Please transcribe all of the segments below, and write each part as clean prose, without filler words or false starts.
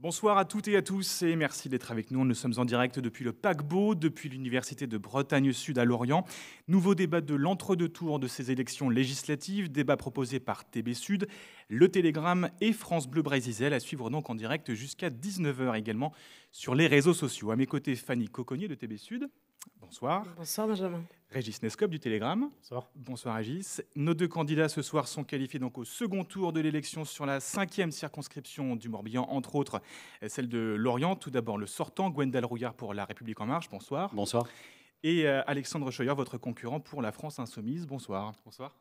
Bonsoir à toutes et à tous et merci d'être avec nous. Nous sommes en direct depuis le paquebot, depuis l'Université de Bretagne Sud à Lorient. Nouveau débat de l'entre-deux tours de ces élections législatives, débat proposé par TB Sud, Le Télégramme et France Bleu Brésil, à suivre donc en direct jusqu'à 19 h également sur les réseaux sociaux. À mes côtés, Fanny Cocognier de TB Sud. Bonsoir. Bonsoir Benjamin. Régis Nescop du Télégramme. Bonsoir. Bonsoir Régis. Nos deux candidats ce soir sont qualifiés donc au second tour de l'élection sur la 5e circonscription du Morbihan, entre autres celle de Lorient. Tout d'abord le sortant, Gwendal Rouillard pour La République En Marche. Bonsoir. Bonsoir. Et Alexandre Scheuer, votre concurrent pour La France Insoumise. Bonsoir. Bonsoir.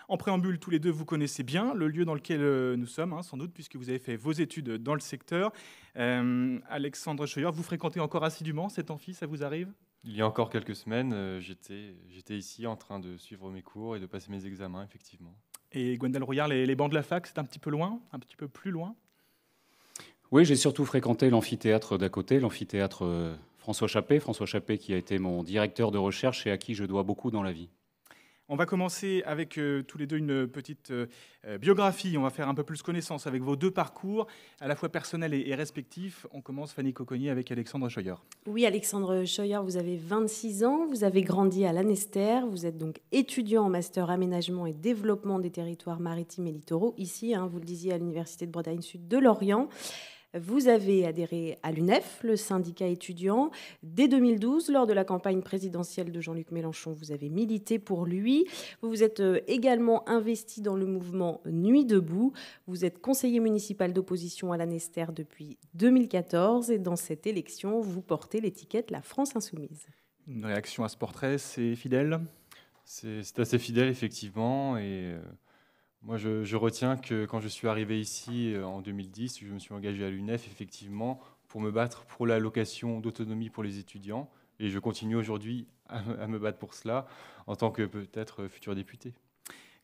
En préambule, tous les deux, vous connaissez bien le lieu dans lequel nous sommes, sans doute, puisque vous avez fait vos études dans le secteur. Alexandre Scheuer, vous fréquentez encore assidûment cet amphi, ça vous arrive ? Il y a encore quelques semaines, j'étais ici en train de suivre mes cours et de passer mes examens, effectivement. Et Gwendal Rouillard, les bancs de la fac, c'est un petit peu loin, un petit peu plus loin ? Oui, j'ai surtout fréquenté l'amphithéâtre d'à côté, l'amphithéâtre François Chappé qui a été mon directeur de recherche et à qui je dois beaucoup dans la vie. On va commencer avec tous les deux une petite biographie. On va faire un peu plus connaissance avec vos deux parcours, à la fois personnels et respectifs. On commence, Fanny Cocognier, avec Alexandre Scheuer. Oui, Alexandre Scheuer, vous avez 26 ans, vous avez grandi à Lanester, vous êtes donc étudiant en master aménagement et développement des territoires maritimes et littoraux, ici, vous le disiez, à l'Université de Bretagne Sud de Lorient. Vous avez adhéré à l'UNEF, le syndicat étudiant. Dès 2012, lors de la campagne présidentielle de Jean-Luc Mélenchon, vous avez milité pour lui. Vous vous êtes également investi dans le mouvement Nuit debout. Vous êtes conseiller municipal d'opposition à Lanester depuis 2014 et dans cette élection, vous portez l'étiquette La France Insoumise. Une réaction à ce portrait, c'est fidèle ? C'est assez fidèle, effectivement, et moi, je retiens que quand je suis arrivé ici en 2010, je me suis engagé à l'UNEF, effectivement, pour me battre pour l'allocation d'autonomie pour les étudiants. Et je continue aujourd'hui à me battre pour cela, en tant que peut-être futur député.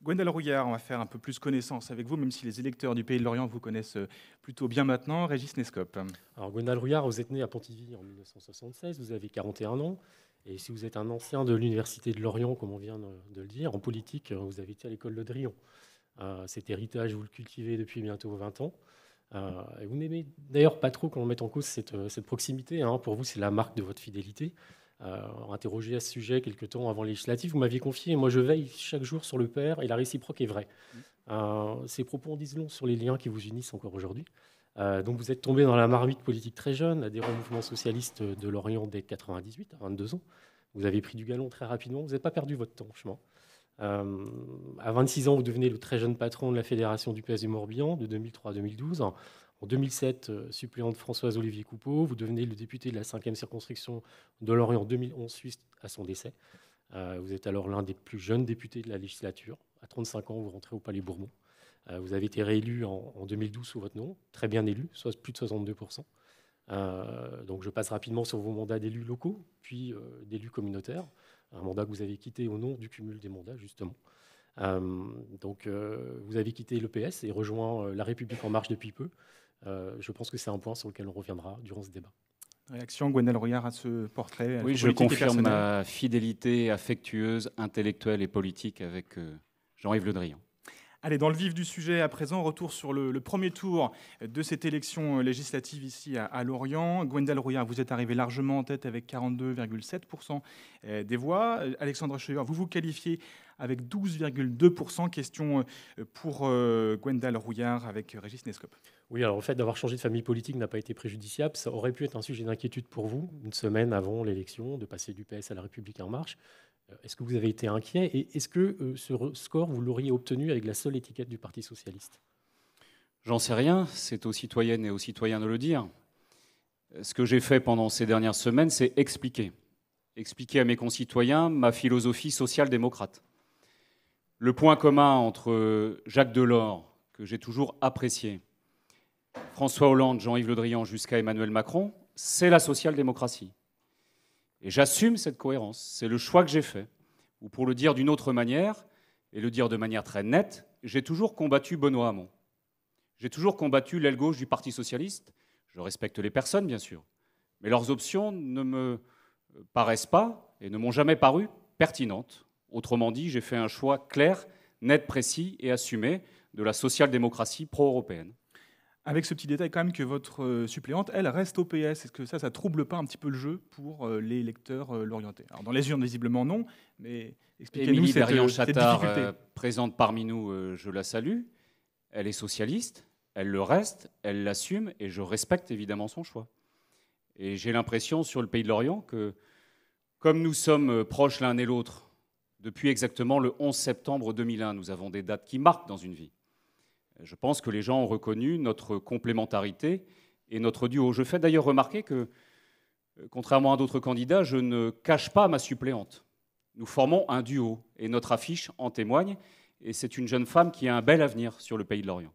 Gwendal Rouillard, on va faire un peu plus connaissance avec vous, même si les électeurs du Pays de Lorient vous connaissent plutôt bien maintenant. Régis Nescop. Alors, Gwendal Rouillard, vous êtes né à Pontivy en 1976, vous avez 41 ans. Et si vous êtes un ancien de l'Université de Lorient, comme on vient de le dire, en politique, vous avez été à l'école de Drion. Cet héritage, vous le cultivez depuis bientôt 20 ans. Et vous n'aimez d'ailleurs pas trop qu'on mette en cause cette proximité. Pour vous, c'est la marque de votre fidélité. Interrogé à ce sujet quelques temps avant les législatives, vous m'aviez confié, et moi je veille chaque jour sur le pair, et la réciproque est vraie. Ces propos en disent long sur les liens qui vous unissent encore aujourd'hui. Donc vous êtes tombé dans la marmite politique très jeune, adhérent au mouvement socialiste de Lorient dès 1998, à 22 ans. Vous avez pris du galon très rapidement, vous n'avez pas perdu votre temps, franchement. À 26 ans, vous devenez le très jeune patron de la Fédération du PS du Morbihan de 2003 à 2012. En 2007, suppléant de Françoise-Olivier Coupeau, vous devenez le député de la 5e circonscription de Lorient en 2011, suite à son décès. Vous êtes alors l'un des plus jeunes députés de la législature. À 35 ans, vous rentrez au Palais Bourbon. Vous avez été réélu en 2012 sous votre nom, très bien élu, soit plus de 62%. Donc je passe rapidement sur vos mandats d'élus locaux, puis d'élus communautaires. Un mandat que vous avez quitté au nom du cumul des mandats, justement. Vous avez quitté le PS et rejoint La République En Marche depuis peu. Je pense que c'est un point sur lequel on reviendra durant ce débat. Réaction, Gwendal Rouillard, à ce portrait. Oui, je confirme ma fidélité affectueuse, intellectuelle et politique avec Jean-Yves Le Drian. Allez, dans le vif du sujet, à présent, retour sur le premier tour de cette élection législative ici à Lorient. Gwendal Rouillard, vous êtes arrivé largement en tête avec 42,7% des voix. Alexandre Scheuer, vous vous qualifiez avec 12,2%. Question pour Gwendal Rouillard avec Régis Nescop. Oui, alors le fait d'avoir changé de famille politique n'a pas été préjudiciable. Ça aurait pu être un sujet d'inquiétude pour vous, une semaine avant l'élection, de passer du PS à La République En Marche. Est-ce que vous avez été inquiet et est-ce que ce score, vous l'auriez obtenu avec la seule étiquette du Parti socialiste ? J'en sais rien, c'est aux citoyennes et aux citoyens de le dire. Ce que j'ai fait pendant ces dernières semaines, c'est expliquer à mes concitoyens ma philosophie social-démocrate. Le point commun entre Jacques Delors, que j'ai toujours apprécié, François Hollande, Jean-Yves Le Drian jusqu'à Emmanuel Macron, c'est la social-démocratie. Et j'assume cette cohérence. C'est le choix que j'ai fait. Ou pour le dire d'une autre manière, et le dire de manière très nette, j'ai toujours combattu Benoît Hamon. J'ai toujours combattu l'aile gauche du Parti socialiste. Je respecte les personnes, bien sûr. Mais leurs options ne me paraissent pas et ne m'ont jamais paru pertinentes. Autrement dit, j'ai fait un choix clair, net, précis et assumé de la social-démocratie pro-européenne. Avec ce petit détail quand même que votre suppléante, elle, reste au PS. Est-ce que ça trouble pas un petit peu le jeu pour les électeurs lorientais? Alors dans les urnes, visiblement non, mais expliquez-nous Émilie cette Berrien-Chattard, difficulté. présente parmi nous, je la salue. Elle est socialiste, elle le reste, elle l'assume et je respecte évidemment son choix. Et j'ai l'impression sur le Pays de Lorient que, comme nous sommes proches l'un et l'autre, depuis exactement le 11 septembre 2001, nous avons des dates qui marquent dans une vie. Je pense que les gens ont reconnu notre complémentarité et notre duo. Je fais d'ailleurs remarquer que, contrairement à d'autres candidats, je ne cache pas ma suppléante. Nous formons un duo et notre affiche en témoigne. Et c'est une jeune femme qui a un bel avenir sur le Pays de Lorient.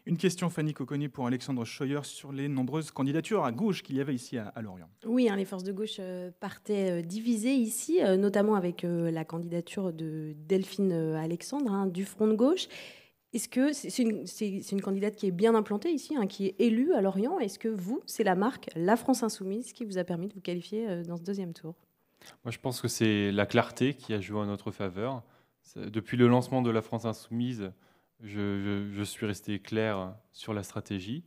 Une question, Fanny Cocconnier, pour Alexandre Scheuer sur les nombreuses candidatures à gauche qu'il y avait ici à Lorient. Oui, les forces de gauche partaient divisées ici, notamment avec la candidature de Delphine Alexandre du Front de gauche. Est-ce que c'est une candidate qui est bien implantée ici, qui est élue à Lorient? Est-ce que c'est la marque La France Insoumise qui vous a permis de vous qualifier dans ce deuxième tour? Moi, je pense que c'est la clarté qui a joué en notre faveur. Depuis le lancement de La France Insoumise, je suis resté clair sur la stratégie,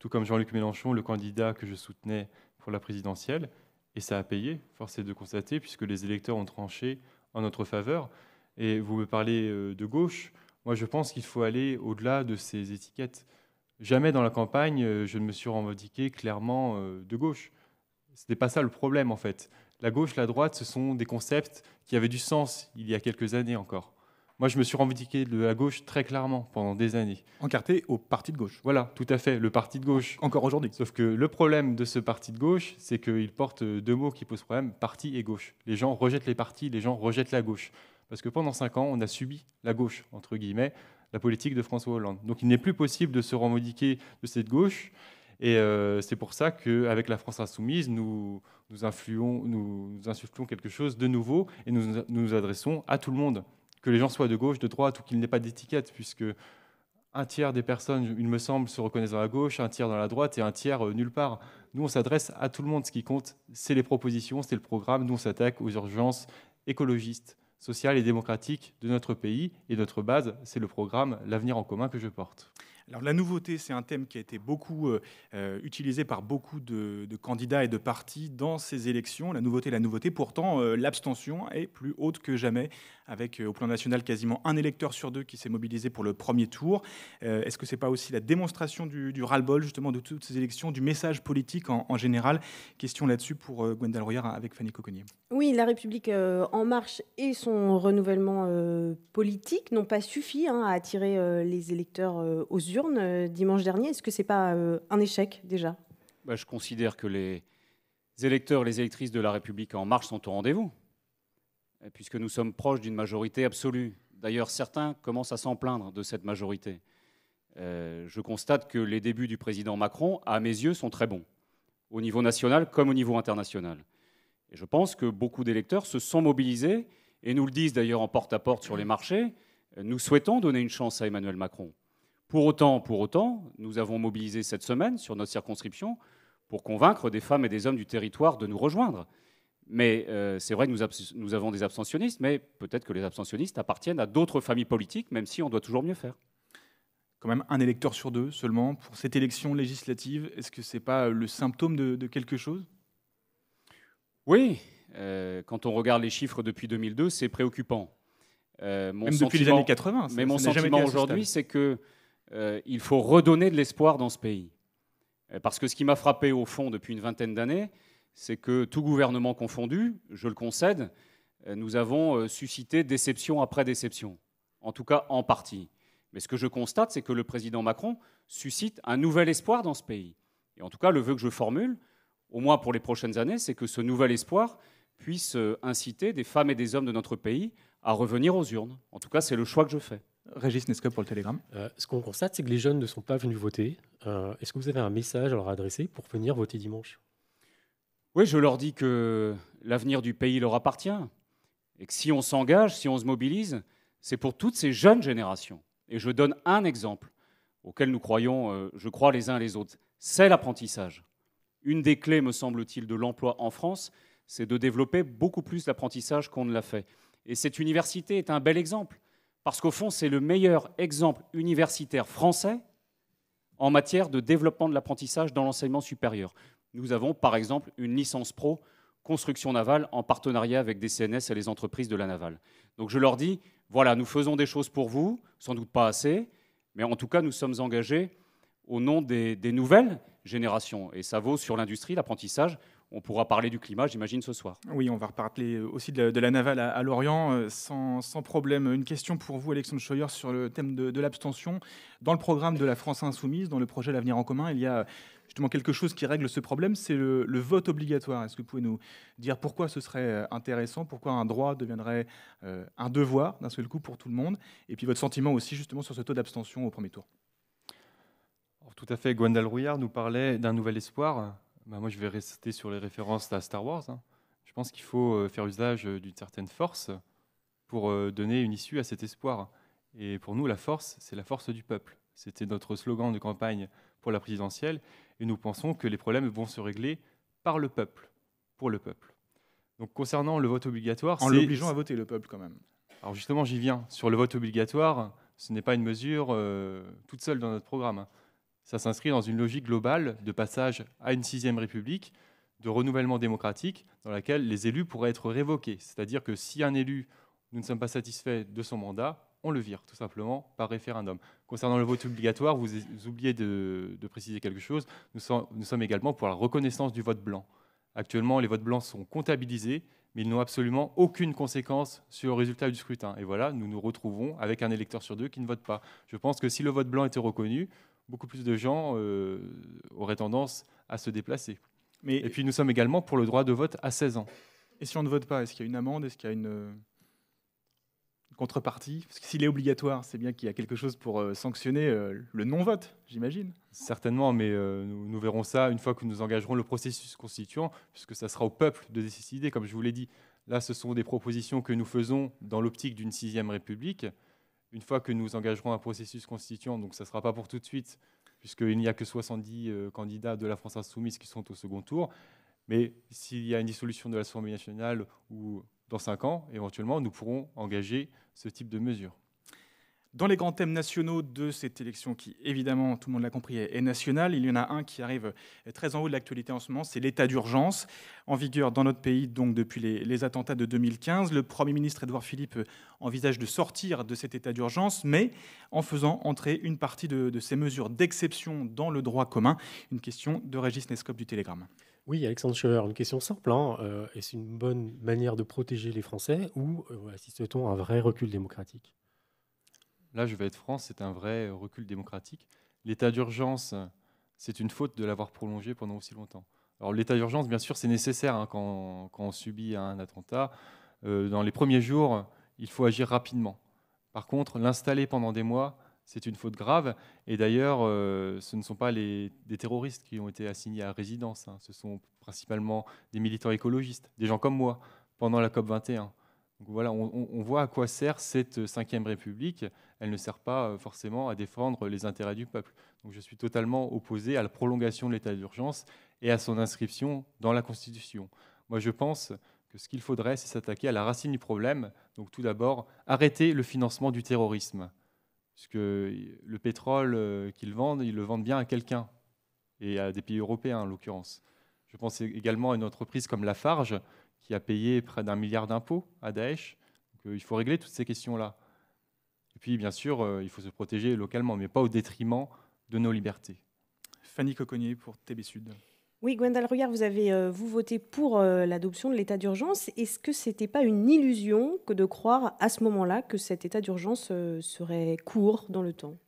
tout comme Jean-Luc Mélenchon, le candidat que je soutenais pour la présidentielle. Et ça a payé, force est de constater, puisque les électeurs ont tranché en notre faveur. Et vous me parlez de gauche. Moi, je pense qu'il faut aller au-delà de ces étiquettes. Jamais dans la campagne, je ne me suis revendiqué clairement de gauche. Ce n'est pas ça le problème, en fait. La gauche, la droite, ce sont des concepts qui avaient du sens il y a quelques années encore. Moi, je me suis revendiqué de la gauche très clairement pendant des années. Encarté au parti de gauche. Voilà, tout à fait, le parti de gauche. Encore aujourd'hui. Sauf que le problème de ce parti de gauche, c'est qu'il porte deux mots qui posent problème, parti et gauche. Les gens rejettent les partis, les gens rejettent la gauche. Parce que pendant 5 ans, on a subi la gauche, entre guillemets, la politique de François Hollande. Donc il n'est plus possible de se revendiquer de cette gauche. Et c'est pour ça qu'avec la France Insoumise, nous insufflons quelque chose de nouveau et nous nous adressons à tout le monde. Que les gens soient de gauche, de droite ou qu'il n'ait pas d'étiquette, puisque un tiers des personnes, il me semble, se reconnaissent dans la gauche, un tiers dans la droite et un tiers nulle part. Nous, on s'adresse à tout le monde. Ce qui compte, c'est les propositions, c'est le programme. Nous, on s'attaque aux urgences écologistes, sociales et démocratiques de notre pays. Et notre base, c'est le programme L'Avenir en commun que je porte. Alors, la nouveauté, c'est un thème qui a été beaucoup utilisé par beaucoup de candidats et de partis dans ces élections. La nouveauté. Pourtant, l'abstention est plus haute que jamais, avec au plan national quasiment un électeur sur 2 qui s'est mobilisé pour le premier tour. Est-ce que ce n'est pas aussi la démonstration du ras-le-bol, justement, de toutes ces élections, du message politique en général? Question là-dessus pour Gwendal Royard avec Fanny Cocconnier. Oui, La République En Marche et son renouvellement politique n'ont pas suffi à attirer les électeurs aux urnes dimanche dernier. Est-ce que ce n'est pas un échec déjà? Je considère que les électeurs, les électrices de La République En Marche sont au rendez-vous, puisque nous sommes proches d'une majorité absolue. D'ailleurs, certains commencent à s'en plaindre de cette majorité. Je constate que les débuts du président Macron, à mes yeux, sont très bons, au niveau national comme au niveau international. Et je pense que beaucoup d'électeurs se sont mobilisés, et nous le disent d'ailleurs en porte-à-porte sur les marchés, nous souhaitons donner une chance à Emmanuel Macron. Pour autant, nous avons mobilisé cette semaine sur notre circonscription pour convaincre des femmes et des hommes du territoire de nous rejoindre. Mais c'est vrai que nous avons des abstentionnistes, mais peut-être que les abstentionnistes appartiennent à d'autres familles politiques, même si on doit toujours mieux faire. Quand même un électeur sur 2 seulement pour cette élection législative. Est-ce que ce n'est pas le symptôme de quelque chose? Oui, quand on regarde les chiffres depuis 2002, c'est préoccupant. Même depuis les années 80. Mais mon sentiment aujourd'hui, c'est qu'il faut redonner de l'espoir dans ce pays. Parce que ce qui m'a frappé au fond depuis une vingtaine d'années, c'est que tout gouvernement confondu, je le concède, nous avons suscité déception après déception, en tout cas en partie. Mais ce que je constate, c'est que le président Macron suscite un nouvel espoir dans ce pays. Et en tout cas, le vœu que je formule, au moins pour les prochaines années, c'est que ce nouvel espoir puisse inciter des femmes et des hommes de notre pays à revenir aux urnes. En tout cas, c'est le choix que je fais. Régis Nesca pour le Télégramme. Ce qu'on constate, c'est que les jeunes ne sont pas venus voter. Est-ce que vous avez un message à leur adresser pour venir voter dimanche? Oui, je leur dis que l'avenir du pays leur appartient et que si on s'engage, si on se mobilise, c'est pour toutes ces jeunes générations. Et je donne un exemple auquel nous croyons, je crois, les uns les autres. C'est l'apprentissage. Une des clés, me semble-t-il, de l'emploi en France, c'est de développer beaucoup plus l'apprentissage qu'on ne l'a fait. Et cette université est un bel exemple, parce qu'au fond, c'est le meilleur exemple universitaire français en matière de développement de l'apprentissage dans l'enseignement supérieur. Nous avons par exemple une licence pro construction navale en partenariat avec des CNS et les entreprises de la navale. Donc je leur dis, voilà, nous faisons des choses pour vous, sans doute pas assez, mais en tout cas nous sommes engagés au nom des nouvelles générations. Et ça vaut sur l'industrie, l'apprentissage. On pourra parler du climat, j'imagine, ce soir. Oui, on va reparler aussi de la navale à Lorient, sans problème. Une question pour vous, Alexandre Scheuer, sur le thème de l'abstention. Dans le programme de la France Insoumise, dans le projet L'Avenir en commun, il y a justement quelque chose qui règle ce problème, c'est le vote obligatoire. Est-ce que vous pouvez nous dire pourquoi ce serait intéressant, pourquoi un droit deviendrait un devoir d'un seul coup pour tout le monde, et puis votre sentiment aussi justement sur ce taux d'abstention au premier tour? Alors, tout à fait, Gwendal Rouillard nous parlait d'un nouvel espoir. Moi, je vais rester sur les références à Star Wars. Je pense qu'il faut faire usage d'une certaine force pour donner une issue à cet espoir. Et pour nous, la force, c'est la force du peuple. C'était notre slogan de campagne pour la présidentielle. Et nous pensons que les problèmes vont se régler par le peuple, pour le peuple. Donc, concernant le vote obligatoire... En l'obligeant à voter, le peuple, quand même. Alors justement, j'y viens. Sur le vote obligatoire, ce n'est pas une mesure toute seule dans notre programme. Ça s'inscrit dans une logique globale de passage à une 6e République, de renouvellement démocratique, dans laquelle les élus pourraient être révoqués. C'est-à-dire que si un élu, nous ne sommes pas satisfaits de son mandat, on le vire, tout simplement, par référendum. Concernant le vote obligatoire, vous oubliez de préciser quelque chose. Nous sommes également pour la reconnaissance du vote blanc. Actuellement, les votes blancs sont comptabilisés, mais ils n'ont absolument aucune conséquence sur le résultat du scrutin. Et voilà, nous nous retrouvons avec un électeur sur 2 qui ne vote pas. Je pense que si le vote blanc était reconnu, beaucoup plus de gens auraient tendance à se déplacer. Et puis nous sommes également pour le droit de vote à 16 ans. Et si on ne vote pas, est-ce qu'il y a une amende? Est-ce qu'il y a une contrepartie? Parce que s'il est obligatoire, c'est bien qu'il y a quelque chose pour sanctionner le non-vote, j'imagine. Certainement, mais nous verrons ça une fois que nous engagerons le processus constituant, puisque ça sera au peuple de décider, comme je vous l'ai dit. Là, ce sont des propositions que nous faisons dans l'optique d'une 6e République. Une fois que nous engagerons un processus constituant, donc ça ne sera pas pour tout de suite, puisqu'il n'y a que 70 candidats de la France Insoumise qui sont au second tour. Mais s'il y a une dissolution de l'Assemblée nationale ou dans 5 ans, éventuellement, nous pourrons engager ce type de mesures. Dans les grands thèmes nationaux de cette élection qui, évidemment, tout le monde l'a compris, est nationale, il y en a un qui arrive très en haut de l'actualité en ce moment, c'est l'état d'urgence, en vigueur dans notre pays donc depuis les attentats de 2015. Le Premier ministre Édouard Philippe envisage de sortir de cet état d'urgence, mais en faisant entrer une partie de ces mesures d'exception dans le droit commun. Une question de Régis Nescop du Télégramme. Oui, Alexandre Scheuer, une question simple. Est-ce une bonne manière de protéger les Français ou assiste-t-on à un vrai recul démocratique? Là, je vais être franc, c'est un vrai recul démocratique. L'état d'urgence, c'est une faute de l'avoir prolongé pendant aussi longtemps. Alors l'état d'urgence, bien sûr, c'est nécessaire quand on subit un attentat. Dans les premiers jours, il faut agir rapidement. Par contre, l'installer pendant des mois, c'est une faute grave. Et d'ailleurs, ce ne sont pas des terroristes qui ont été assignés à résidence. Ce sont principalement des militants écologistes, des gens comme moi, pendant la COP21. Donc voilà, on voit à quoi sert cette 5e République. Elle ne sert pas forcément à défendre les intérêts du peuple. Donc je suis totalement opposé à la prolongation de l'état d'urgence et à son inscription dans la Constitution. Moi, je pense que ce qu'il faudrait, c'est s'attaquer à la racine du problème. Donc tout d'abord, arrêter le financement du terrorisme. Puisque le pétrole qu'ils vendent, ils le vendent bien à quelqu'un, et à des pays européens en l'occurrence. Je pense également à une entreprise comme Lafarge, qui a payé près d'1 milliard d'impôts à Daesh. Donc, il faut régler toutes ces questions-là. Et puis, bien sûr, il faut se protéger localement, mais pas au détriment de nos libertés. Fanny Coconnier pour TB Sud. Oui, Gwendal Rouillard, vous avez voté pour l'adoption de l'état d'urgence. Est-ce que ce n'était pas une illusion que de croire à ce moment-là que cet état d'urgence serait court dans le temps?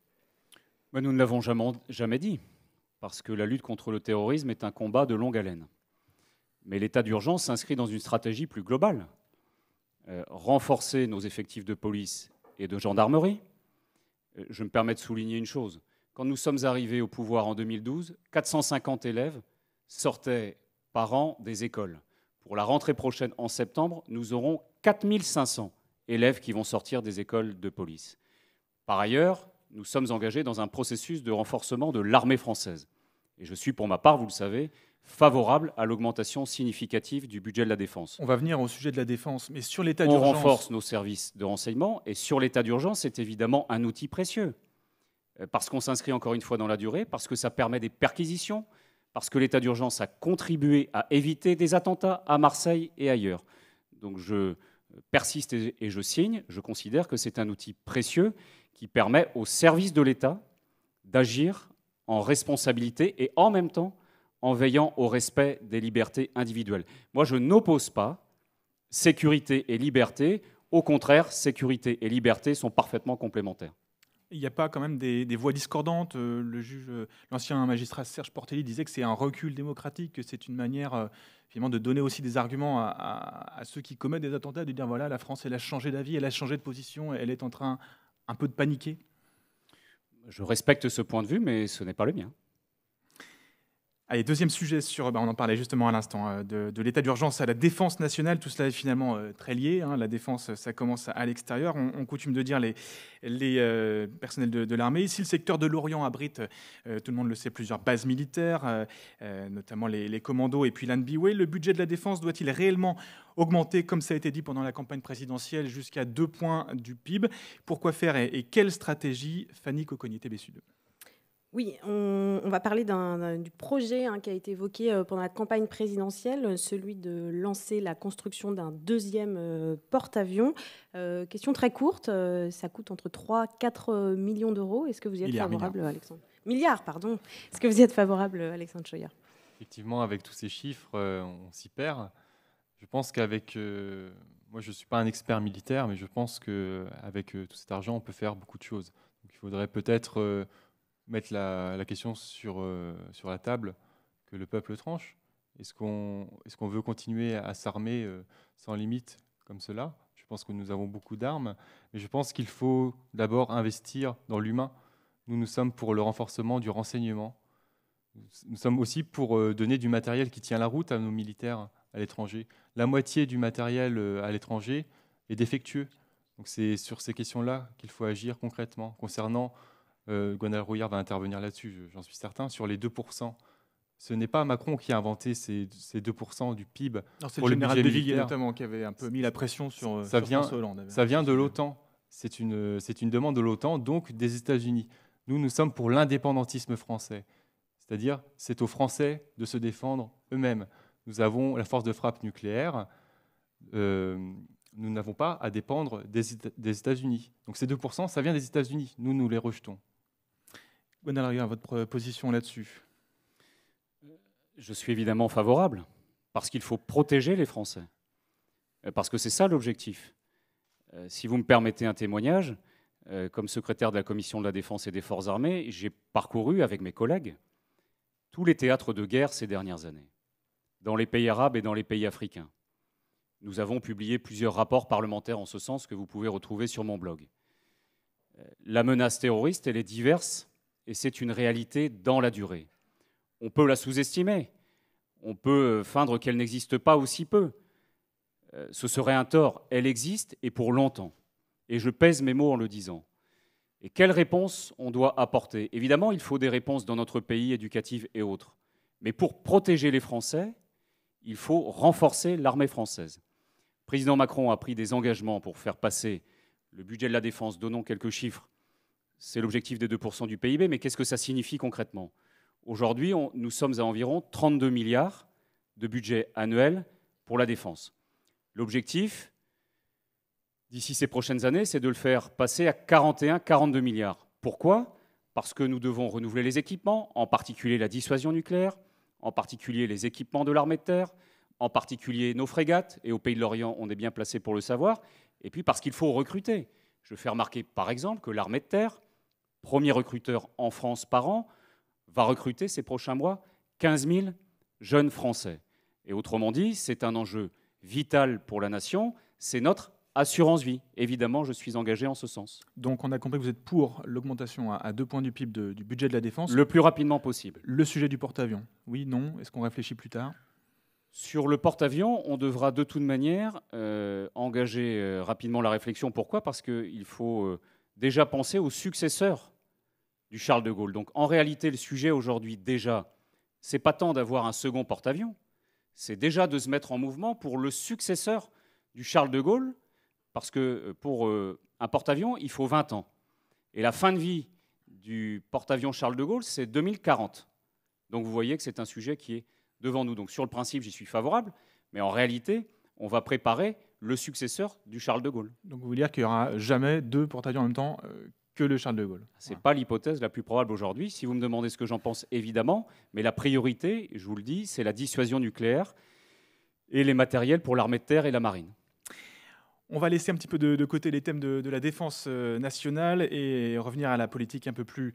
Nous ne l'avons jamais dit, parce que la lutte contre le terrorisme est un combat de longue haleine. Mais l'état d'urgence s'inscrit dans une stratégie plus globale. Renforcer nos effectifs de police et de gendarmerie. Je me permets de souligner une chose. Quand nous sommes arrivés au pouvoir en 2012, 450 élèves sortaient par an des écoles. Pour la rentrée prochaine, en septembre, nous aurons 4500 élèves qui vont sortir des écoles de police. Par ailleurs, nous sommes engagés dans un processus de renforcement de l'armée française. Et je suis, pour ma part, vous le savez, favorable à l'augmentation significative du budget de la défense. On va venir au sujet de la défense, mais sur l'état d'urgence... On renforce nos services de renseignement, et sur l'état d'urgence, c'est évidemment un outil précieux. parce qu'on s'inscrit encore une fois dans la durée, parce que ça permet des perquisitions, parce que l'état d'urgence a contribué à éviter des attentats à Marseille et ailleurs. Donc je persiste et je signe. Je considère que c'est un outil précieux qui permet aux services de l'État d'agir en responsabilité et en même temps en veillant au respect des libertés individuelles. Moi, je n'oppose pas sécurité et liberté. Au contraire, sécurité et liberté sont parfaitement complémentaires. Il n'y a pas quand même des voix discordantes. L'ancien magistrat Serge Portelli disait que c'est un recul démocratique, que c'est une manière finalement de donner aussi des arguments à ceux qui commettent des attentats, de dire voilà, la France, elle a changé d'avis, elle a changé de position, elle est en train un peu de paniquer. Je respecte ce point de vue, mais ce n'est pas le mien. Allez, deuxième sujet, on en parlait justement à l'instant, de l'état d'urgence à la défense nationale. Tout cela est finalement très lié. La défense, ça commence à l'extérieur. On coutume de dire les personnels de l'armée. Ici, le secteur de l'Orient abrite, tout le monde le sait, plusieurs bases militaires, notamment les commandos et puis l'ANBIWE. Le budget de la défense doit-il réellement augmenter, comme ça a été dit pendant la campagne présidentielle, jusqu'à 2 points du PIB? Pourquoi faire et quelle stratégie? Fanny Cocognier-Tébessud. Oui, on va parler du projet qui a été évoqué pendant la campagne présidentielle, celui de lancer la construction d'un deuxième porte-avions. Question très courte, ça coûte entre 3 et 4 millions d'euros. Est-ce que vous y êtes favorable, Alexandre ? Milliards, pardon. Est-ce que vous y êtes favorable, Alexandre Scheuer ? Effectivement, avec tous ces chiffres, on s'y perd. Je pense qu'avec... moi, je ne suis pas un expert militaire, mais je pense qu'avec tout cet argent, on peut faire beaucoup de choses. Donc, il faudrait peut-être... mettre la question sur la table, que le peuple tranche. Est-ce qu'on veut continuer à s'armer sans limite comme cela? Je pense que nous avons beaucoup d'armes, mais je pense qu'il faut d'abord investir dans l'humain. Nous sommes pour le renforcement du renseignement. Nous sommes aussi pour donner du matériel qui tient la route à nos militaires à l'étranger. La moitié du matériel à l'étranger est défectueux. Donc c'est sur ces questions-là qu'il faut agir concrètement. Concernant Gonal Rouillard va intervenir là-dessus, j'en suis certain, sur les 2%. Ce n'est pas Macron qui a inventé ces 2% du PIB. C'est le général de Villiers notamment qui avait un peu mis la pression sur François Hollande. Ça vient de l'OTAN. C'est une demande de l'OTAN, donc des États-Unis. Nous sommes pour l'indépendantisme français. C'est-à-dire, c'est aux Français de se défendre eux-mêmes. Nous avons la force de frappe nucléaire. Nous n'avons pas à dépendre des États-Unis. Donc ces 2%, ça vient des États-Unis. Nous les rejetons. Gonal Rouillard, votre position là-dessus? Je suis évidemment favorable, parce qu'il faut protéger les Français. Parce que c'est ça l'objectif. Si vous me permettez un témoignage, comme secrétaire de la Commission de la Défense et des Forces armées, j'ai parcouru avec mes collègues tous les théâtres de guerre ces dernières années, dans les pays arabes et dans les pays africains. Nous avons publié plusieurs rapports parlementaires en ce sens que vous pouvez retrouver sur mon blog. La menace terroriste, elle est diverse et c'est une réalité dans la durée. On peut la sous-estimer, on peut feindre qu'elle n'existe pas aussi peu. Ce serait un tort, elle existe et pour longtemps. Et je pèse mes mots en le disant. Et quelles réponses on doit apporter? Évidemment, il faut des réponses dans notre pays, éducatives et autres. Mais pour protéger les Français, il faut renforcer l'armée française. Le président Macron a pris des engagements pour faire passer le budget de la défense. Donnons quelques chiffres. C'est l'objectif des 2% du PIB, mais qu'est-ce que ça signifie concrètement? Aujourd'hui, nous sommes à environ 32 milliards de budget annuel pour la défense. L'objectif, d'ici ces prochaines années, c'est de le faire passer à 41-42 milliards. Pourquoi? Parce que nous devons renouveler les équipements, en particulier la dissuasion nucléaire, en particulier les équipements de l'armée de terre, en particulier nos frégates, et au Pays de l'Orient, on est bien placé pour le savoir, et puis parce qu'il faut recruter. Je fais remarquer, par exemple, que l'armée de terre, premier recruteur en France par an, va recruter ces prochains mois 15 000 jeunes Français. Et autrement dit, c'est un enjeu vital pour la nation, c'est notre assurance vie. Évidemment, je suis engagé en ce sens. Donc on a compris que vous êtes pour l'augmentation à 2 points du PIB du budget de la défense. Le plus rapidement possible. Le sujet du porte-avions, oui, non? Est-ce qu'on réfléchit plus tard? Sur le porte-avions, on devra de toute manière engager rapidement la réflexion. Pourquoi? Parce qu'il faut déjà penser au successeur du Charles de Gaulle. Donc en réalité, le sujet aujourd'hui déjà, c'est pas tant d'avoir un second porte-avions, c'est déjà de se mettre en mouvement pour le successeur du Charles de Gaulle, parce que pour un porte-avions, il faut 20 ans. Et la fin de vie du porte-avions Charles de Gaulle, c'est 2040. Donc vous voyez que c'est un sujet qui est devant nous. Donc sur le principe, j'y suis favorable, mais en réalité, on va préparer le successeur du Charles de Gaulle. Donc vous voulez dire qu'il n'y aura jamais 2 porte-avions en même temps que le Charles de Gaulle? Ce n'est pas l'hypothèse la plus probable aujourd'hui. Si vous me demandez ce que j'en pense, évidemment, mais la priorité, je vous le dis, c'est la dissuasion nucléaire et les matériels pour l'armée de terre et la marine. On va laisser un petit peu de côté les thèmes de la défense nationale et revenir à la politique un peu plus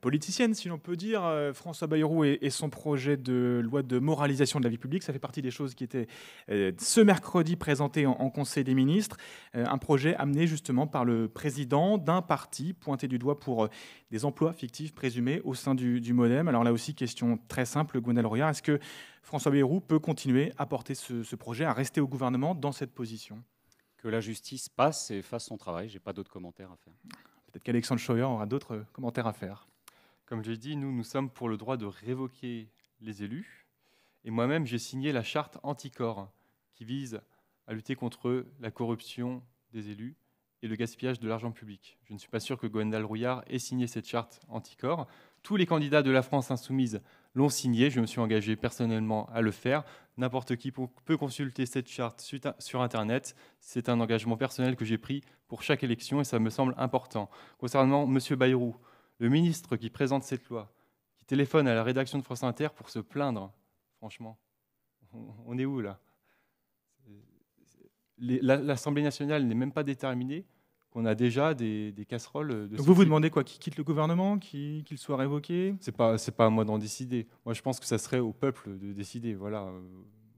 politicienne, si l'on peut dire. François Bayrou et son projet de loi de moralisation de la vie publique, ça fait partie des choses qui étaient ce mercredi présentées en Conseil des ministres. Un projet amené justement par le président d'un parti pointé du doigt pour des emplois fictifs présumés au sein du MoDem. Alors là aussi, question très simple, Gwendal Royard, est-ce que François Bayrou peut continuer à porter ce projet, à rester au gouvernement dans cette position ? Que la justice passe et fasse son travail. Je n'ai pas d'autres commentaires à faire. Peut-être qu'Alexandre Scheuer aura d'autres commentaires à faire. Comme je l'ai dit, nous sommes pour le droit de révoquer les élus. Et moi-même, j'ai signé la charte anti-corps qui vise à lutter contre la corruption des élus et le gaspillage de l'argent public. Je ne suis pas sûr que Gwendal Royard ait signé cette charte anti-corps. Tous les candidats de la France insoumise l'ont signée. Je me suis engagé personnellement à le faire. N'importe qui peut consulter cette charte sur Internet. C'est un engagement personnel que j'ai pris pour chaque élection et ça me semble important. Concernant M. Bayrou, le ministre qui présente cette loi, qui téléphone à la rédaction de France Inter pour se plaindre, franchement, on est où là? L'Assemblée nationale n'est même pas déterminée, qu'on a déjà des casseroles. Donc vous demandez quoi? Qu'il quitte le gouvernement? Qu'il soit révoqué? C'est pas à moi d'en décider. Moi, je pense que ça serait au peuple de décider. Voilà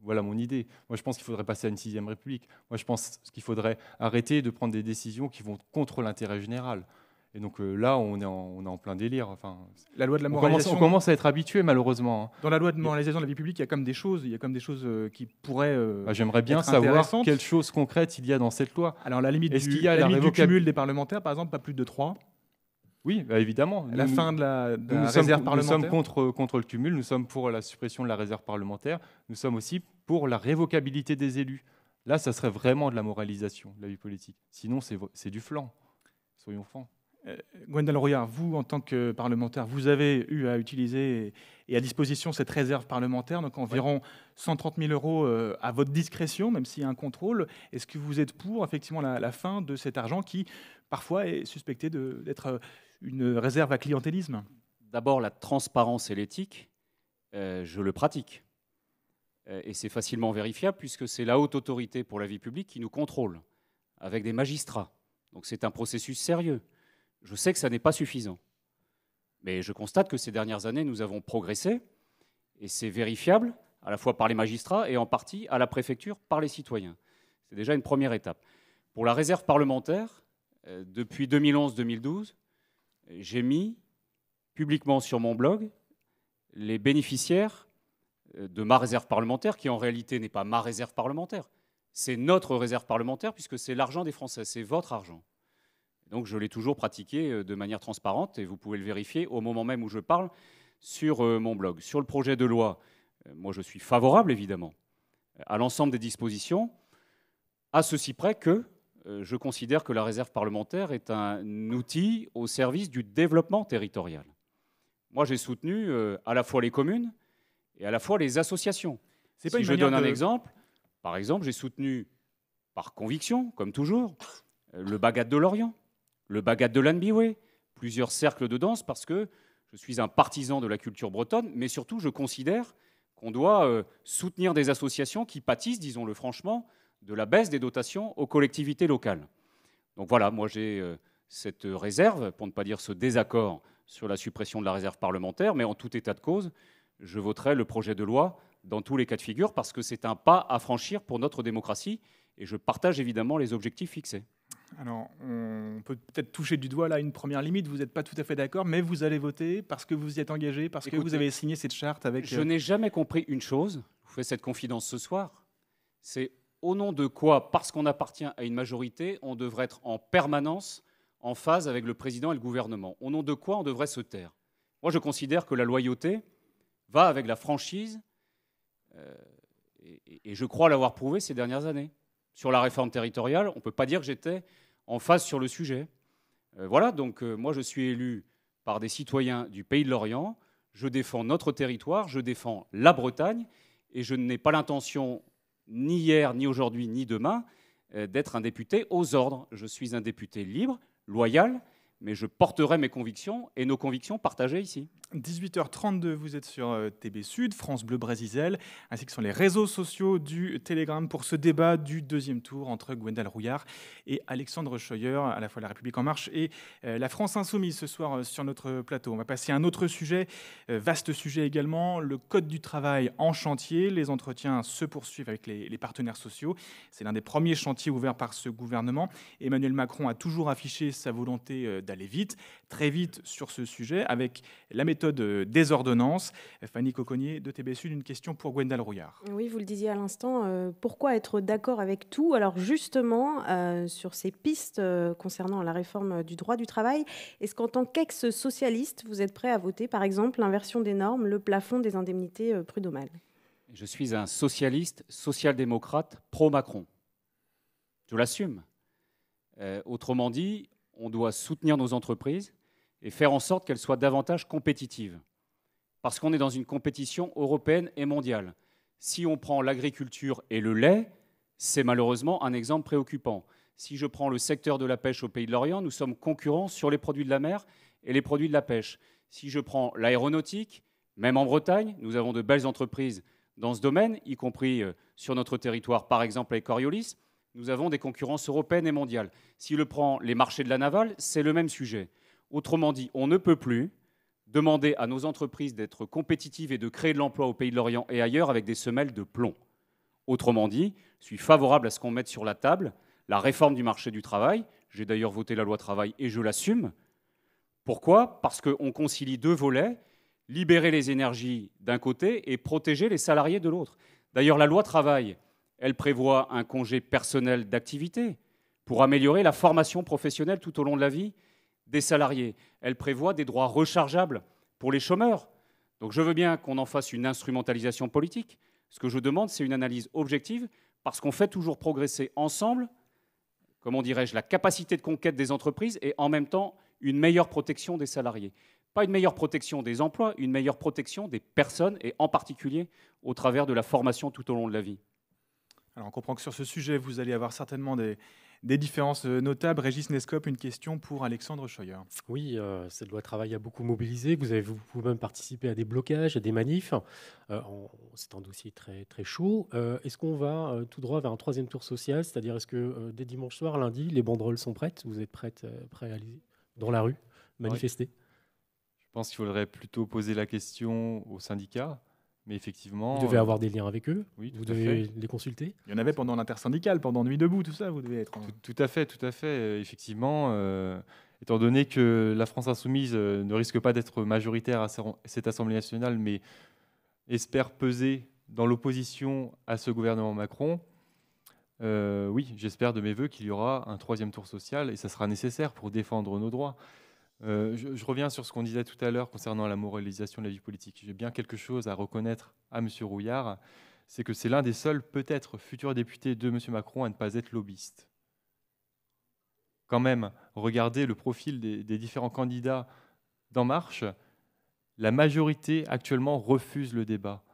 mon idée. Moi, je pense qu'il faudrait passer à une 6e République. Moi, je pense qu'il faudrait arrêter de prendre des décisions qui vont contre l'intérêt général. Et donc là, on est en plein délire. Enfin, la loi de la moralisation. On commence à être habitué, malheureusement. Dans la loi de moralisation de la vie publique, il y a comme des choses, qui pourraient. J'aimerais bien savoir quelles choses concrètes il y a dans cette loi. Alors la limite du cumul des parlementaires, par exemple, pas plus de 3. Oui, évidemment. La fin de la réserve parlementaire. Nous sommes contre le cumul, nous sommes pour la suppression de la réserve parlementaire, nous sommes aussi pour la révocabilité des élus. Là, ça serait vraiment de la moralisation de la vie politique. Sinon, c'est du flan. Soyons francs. Gwendal Royard, vous, en tant que parlementaire, vous avez eu à utiliser et à disposition cette réserve parlementaire, donc environ 130 000 euros à votre discrétion, même s'il y a un contrôle. Est-ce que vous êtes pour effectivement la fin de cet argent qui, parfois, est suspecté d'être une réserve à clientélisme? D'abord, la transparence et l'éthique, je le pratique. Et c'est facilement vérifiable puisque c'est la haute autorité pour la vie publique qui nous contrôle, avec des magistrats. Donc c'est un processus sérieux. Je sais que ça n'est pas suffisant. Mais je constate que ces dernières années, nous avons progressé, et c'est vérifiable, à la fois par les magistrats et en partie à la préfecture par les citoyens. C'est déjà une première étape. Pour la réserve parlementaire, depuis 2011-2012, j'ai mis publiquement sur mon blog les bénéficiaires de ma réserve parlementaire, qui en réalité n'est pas ma réserve parlementaire. C'est notre réserve parlementaire, puisque c'est l'argent des Français, c'est votre argent. Donc je l'ai toujours pratiqué de manière transparente, et vous pouvez le vérifier au moment même où je parle sur mon blog. Sur le projet de loi, moi je suis favorable évidemment à l'ensemble des dispositions, à ceci près que je considère que la réserve parlementaire est un outil au service du développement territorial. Moi j'ai soutenu à la fois les communes et à la fois les associations. Si je donne un exemple, par exemple, j'ai soutenu par conviction, comme toujours, le Bagat de Lorient, le Bagat de l'Anbiway, plusieurs cercles de danse, parce que je suis un partisan de la culture bretonne, mais surtout je considère qu'on doit soutenir des associations qui pâtissent, disons-le franchement, de la baisse des dotations aux collectivités locales. Donc voilà, moi j'ai cette réserve, pour ne pas dire ce désaccord sur la suppression de la réserve parlementaire, mais en tout état de cause, je voterai le projet de loi dans tous les cas de figure, parce que c'est un pas à franchir pour notre démocratie, et je partage évidemment les objectifs fixés. Alors, on peut peut-être toucher du doigt là une première limite, vous n'êtes pas tout à fait d'accord, mais vous allez voter parce que vous y êtes engagé, parce que vous avez signé cette charte avec... Je n'ai jamais compris une chose, je vous fais cette confidence ce soir, c'est au nom de quoi, parce qu'on appartient à une majorité, on devrait être en permanence en phase avec le président et le gouvernement. Au nom de quoi on devrait se taire? Moi, je considère que la loyauté va avec la franchise, et je crois l'avoir prouvé ces dernières années. Sur la réforme territoriale, on ne peut pas dire que j'étais en phase sur le sujet. Voilà, donc moi je suis élu par des citoyens du Pays de Lorient. Je défends notre territoire, je défends la Bretagne, et je n'ai pas l'intention, ni hier, ni aujourd'hui, ni demain, d'être un député aux ordres. Je suis un député libre, loyal, mais je porterai mes convictions et nos convictions partagées ici. 18h32, vous êtes sur TB Sud, France Bleu Brésil, ainsi que sur les réseaux sociaux du Telegram pour ce débat du deuxième tour entre Gwendal Rouillard et Alexandre Scheuer, à la fois La République En Marche et la France Insoumise ce soir sur notre plateau. On va passer à un autre sujet, vaste sujet également, le Code du travail en chantier. Les entretiens se poursuivent avec les partenaires sociaux. C'est l'un des premiers chantiers ouverts par ce gouvernement. Emmanuel Macron a toujours affiché sa volonté d'aller vite, très vite sur ce sujet, avec la méthode des ordonnances. Fanny Cocognier de TB Sud, une question pour Gwendal Rouillard. Oui, vous le disiez à l'instant, pourquoi être d'accord avec tout? Alors justement, sur ces pistes concernant la réforme du droit du travail, est-ce qu'en tant qu'ex-socialiste, vous êtes prêt à voter, par exemple, l'inversion des normes, le plafond des indemnités prud'homales? Je suis un socialiste, social-démocrate, pro-Macron. Je l'assume. Autrement dit, on doit soutenir nos entreprises et faire en sorte qu'elles soient davantage compétitives. Parce qu'on est dans une compétition européenne et mondiale. Si on prend l'agriculture et le lait, c'est malheureusement un exemple préoccupant. Si je prends le secteur de la pêche au Pays de Lorient, nous sommes concurrents sur les produits de la mer et les produits de la pêche. Si je prends l'aéronautique, même en Bretagne, nous avons de belles entreprises dans ce domaine, y compris sur notre territoire, par exemple avec Coriolis, nous avons des concurrences européennes et mondiales. Si je prends les marchés de la navale, c'est le même sujet. Autrement dit, on ne peut plus demander à nos entreprises d'être compétitives et de créer de l'emploi au Pays de Lorient et ailleurs avec des semelles de plomb. Autrement dit, je suis favorable à ce qu'on mette sur la table la réforme du marché du travail. J'ai d'ailleurs voté la loi travail et je l'assume. Pourquoi? Parce qu'on concilie deux volets, libérer les énergies d'un côté et protéger les salariés de l'autre. D'ailleurs, la loi travail, elle prévoit un congé personnel d'activité pour améliorer la formation professionnelle tout au long de la vie des salariés. Elle prévoit des droits rechargeables pour les chômeurs. Donc je veux bien qu'on en fasse une instrumentalisation politique. Ce que je demande, c'est une analyse objective, parce qu'on fait toujours progresser ensemble, comment dirais-je, la capacité de conquête des entreprises et en même temps une meilleure protection des salariés. Pas une meilleure protection des emplois, une meilleure protection des personnes et en particulier au travers de la formation tout au long de la vie. Alors on comprend que sur ce sujet, vous allez avoir certainement des différences notables. Régis Nescop, une question pour Alexandre Scheuer. Oui, cette loi travail a beaucoup mobilisé. Vous avez vous-même participé à des blocages, à des manifs. C'est un dossier très, très chaud. Est-ce qu'on va tout droit vers un troisième tour social? C'est-à-dire, est-ce que dès dimanche soir, lundi, les banderoles sont prêtes? Vous êtes prêts à aller dans la rue, manifester? Oui. Je pense qu'il faudrait plutôt poser la question aux syndicats. Mais effectivement, vous devez avoir des liens avec eux, oui, vous devez les consulter. Il y en avait pendant l'intersyndicale, pendant Nuit debout, tout ça, vous devez être... Tout à fait. Effectivement, étant donné que la France Insoumise ne risque pas d'être majoritaire à cette Assemblée nationale, mais espère peser dans l'opposition à ce gouvernement Macron, oui, j'espère de mes voeux qu'il y aura un troisième tour social et ça sera nécessaire pour défendre nos droits. Je reviens sur ce qu'on disait tout à l'heure concernant la moralisation de la vie politique. J'ai bien quelque chose à reconnaître à M. Rouillard, c'est que c'est l'un des seuls, peut-être, futurs députés de M. Macron à ne pas être lobbyiste. Quand même, regardez le profil des différents candidats d'En Marche. La majorité, actuellement, refuse le débat.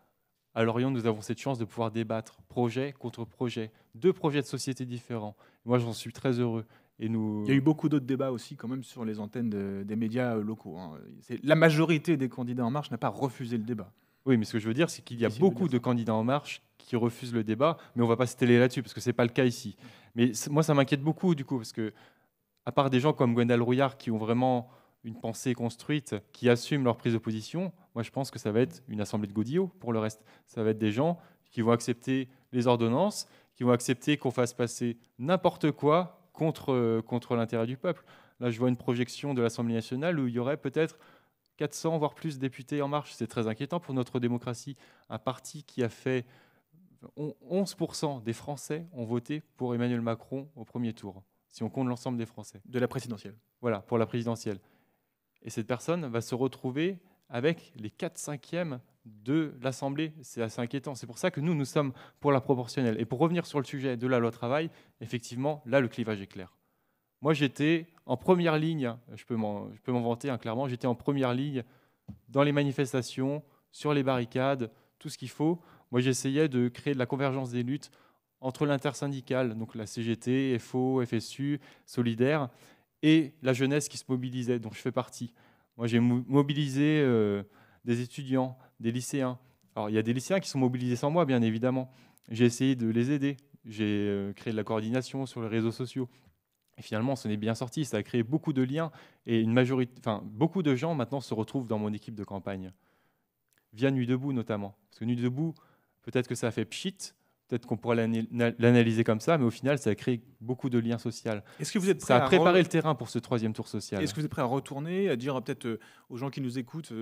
À Lorient, nous avons cette chance de pouvoir débattre projet contre projet, deux projets de société différents. Moi, j'en suis très heureux. Et nous... Il y a eu beaucoup d'autres débats aussi quand même sur les antennes des médias locaux. La majorité des candidats En Marche n'a pas refusé le débat. Oui, mais ce que je veux dire, c'est qu'il y a beaucoup de candidats En Marche qui refusent le débat, mais on ne va pas se télé là-dessus, parce que ce n'est pas le cas ici. Mais moi, ça m'inquiète beaucoup, du coup, parce que, à part des gens comme Gwendal Rouillard qui ont vraiment une pensée construite, qui assument leur prise de position, moi, je pense que ça va être une assemblée de godillots pour le reste. Ça va être des gens qui vont accepter les ordonnances, qui vont accepter qu'on fasse passer n'importe quoi contre l'intérêt du peuple. Là, je vois une projection de l'Assemblée nationale où il y aurait peut-être 400, voire plus députés En Marche. C'est très inquiétant pour notre démocratie. Un parti qui a fait 11% des Français ont voté pour Emmanuel Macron au premier tour, si on compte l'ensemble des Français. De la présidentielle. Voilà, pour la présidentielle. Et cette personne va se retrouver avec les 4/5e de l'Assemblée. C'est assez inquiétant. C'est pour ça que nous sommes pour la proportionnelle. Et pour revenir sur le sujet de la loi travail, effectivement, là, le clivage est clair. Moi, j'étais en première ligne, je peux m'en vanter clairement, j'étais en première ligne dans les manifestations, sur les barricades, tout ce qu'il faut. Moi, j'essayais de créer de la convergence des luttes entre l'intersyndicale, donc la CGT, FO, FSU, Solidaire, et la jeunesse qui se mobilisait, dont je fais partie. Moi, j'ai mobilisé des étudiants, des lycéens. Alors, il y a des lycéens qui sont mobilisés sans moi, bien évidemment. J'ai essayé de les aider. J'ai créé de la coordination sur les réseaux sociaux. Et finalement, ce n'est bien sorti. Ça a créé beaucoup de liens. Et beaucoup de gens, maintenant, se retrouvent dans mon équipe de campagne. Via Nuit Debout, notamment. Parce que Nuit Debout, peut-être que ça a fait pchit, peut-être qu'on pourrait l'analyser comme ça, mais au final, ça a créé beaucoup de liens sociaux. Est-ce que vous êtes prêt ça a préparé le terrain pour ce troisième tour social. Est-ce que vous êtes prêt à retourner, à dire peut-être aux gens qui nous écoutent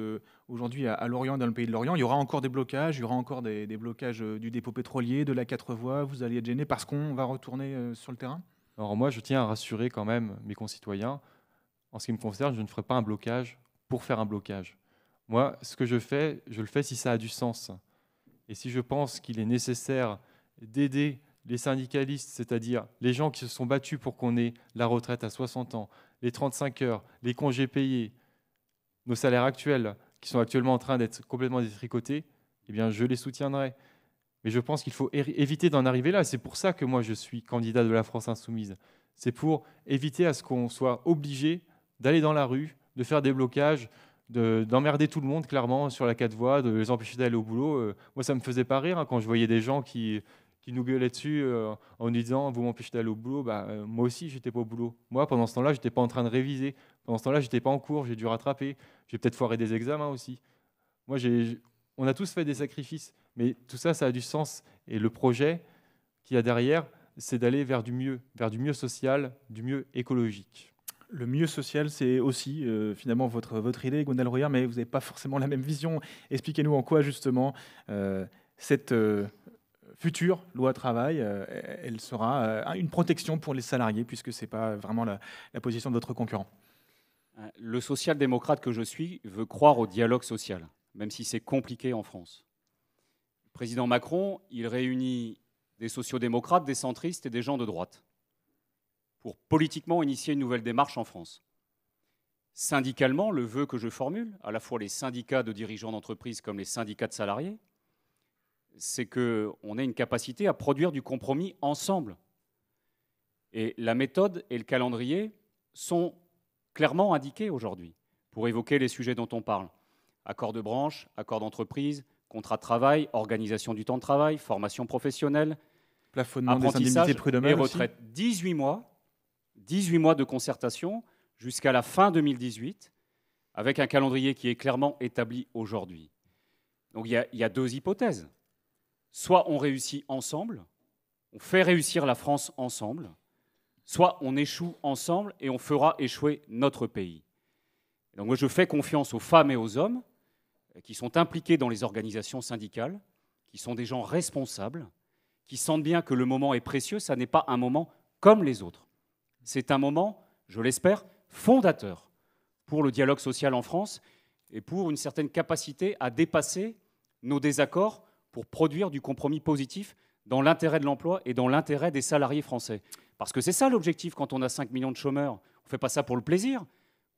aujourd'hui à Lorient, dans le pays de Lorient, il y aura encore des blocages, il y aura encore des blocages du dépôt pétrolier, de la 4 voies, vous allez être gênés parce qu'on va retourner sur le terrain ? Alors moi, je tiens à rassurer quand même mes concitoyens. En ce qui me concerne, je ne ferai pas un blocage pour faire un blocage. Moi, ce que je le fais si ça a du sens. Et si je pense qu'il est nécessaire d'aider les syndicalistes, c'est-à-dire les gens qui se sont battus pour qu'on ait la retraite à 60 ans, les 35 heures, les congés payés, nos salaires actuels, qui sont actuellement en train d'être complètement détricotés, eh bien, je les soutiendrai. Mais je pense qu'il faut éviter d'en arriver là. C'est pour ça que moi, je suis candidat de la France Insoumise. C'est pour éviter à ce qu'on soit obligé d'aller dans la rue, de faire des blocages, d'emmerder tout le monde, clairement, sur la 4 voies, de les empêcher d'aller au boulot. Moi, ça ne me faisait pas rire quand je voyais des gens qui nous gueulaient dessus en nous disant « vous m'empêchez d'aller au boulot ». Moi aussi, je n'étais pas au boulot. Moi, pendant ce temps-là, je n'étais pas en train de réviser. Pendant ce temps-là, je n'étais pas en cours, j'ai dû rattraper. J'ai peut-être foiré des examens aussi. Moi, on a tous fait des sacrifices, mais tout ça, ça a du sens. Et le projet qu'il y a derrière, c'est d'aller vers du mieux social, du mieux écologique. Le mieux social, c'est aussi finalement votre idée, Gwenaëlle Royard, mais vous n'avez pas forcément la même vision. Expliquez-nous en quoi, justement, cette future loi travail, elle sera une protection pour les salariés, puisque ce n'est pas vraiment la position de votre concurrent. Le social-démocrate que je suis veut croire au dialogue social, même si c'est compliqué en France. Le président Macron, il réunit des sociodémocrates, des centristes et des gens de droite pour politiquement initier une nouvelle démarche en France. Syndicalement, le vœu que je formule, à la fois les syndicats de dirigeants d'entreprise comme les syndicats de salariés, c'est qu'on ait une capacité à produire du compromis ensemble. Et la méthode et le calendrier sont clairement indiqués aujourd'hui pour évoquer les sujets dont on parle. Accords de branche, accords d'entreprise, contrat de travail, organisation du temps de travail, formation professionnelle, plafonnement des indemnités prud'homales et retraite. 18 mois de concertation jusqu'à la fin 2018, avec un calendrier qui est clairement établi aujourd'hui. Donc il y a deux hypothèses. Soit on réussit ensemble, on fait réussir la France ensemble, soit on échoue ensemble et on fera échouer notre pays. Et donc moi, je fais confiance aux femmes et aux hommes qui sont impliqués dans les organisations syndicales, qui sont des gens responsables, qui sentent bien que le moment est précieux, ça n'est pas un moment comme les autres. C'est un moment, je l'espère, fondateur pour le dialogue social en France et pour une certaine capacité à dépasser nos désaccords pour produire du compromis positif dans l'intérêt de l'emploi et dans l'intérêt des salariés français. Parce que c'est ça l'objectif quand on a 5 millions de chômeurs. On ne fait pas ça pour le plaisir,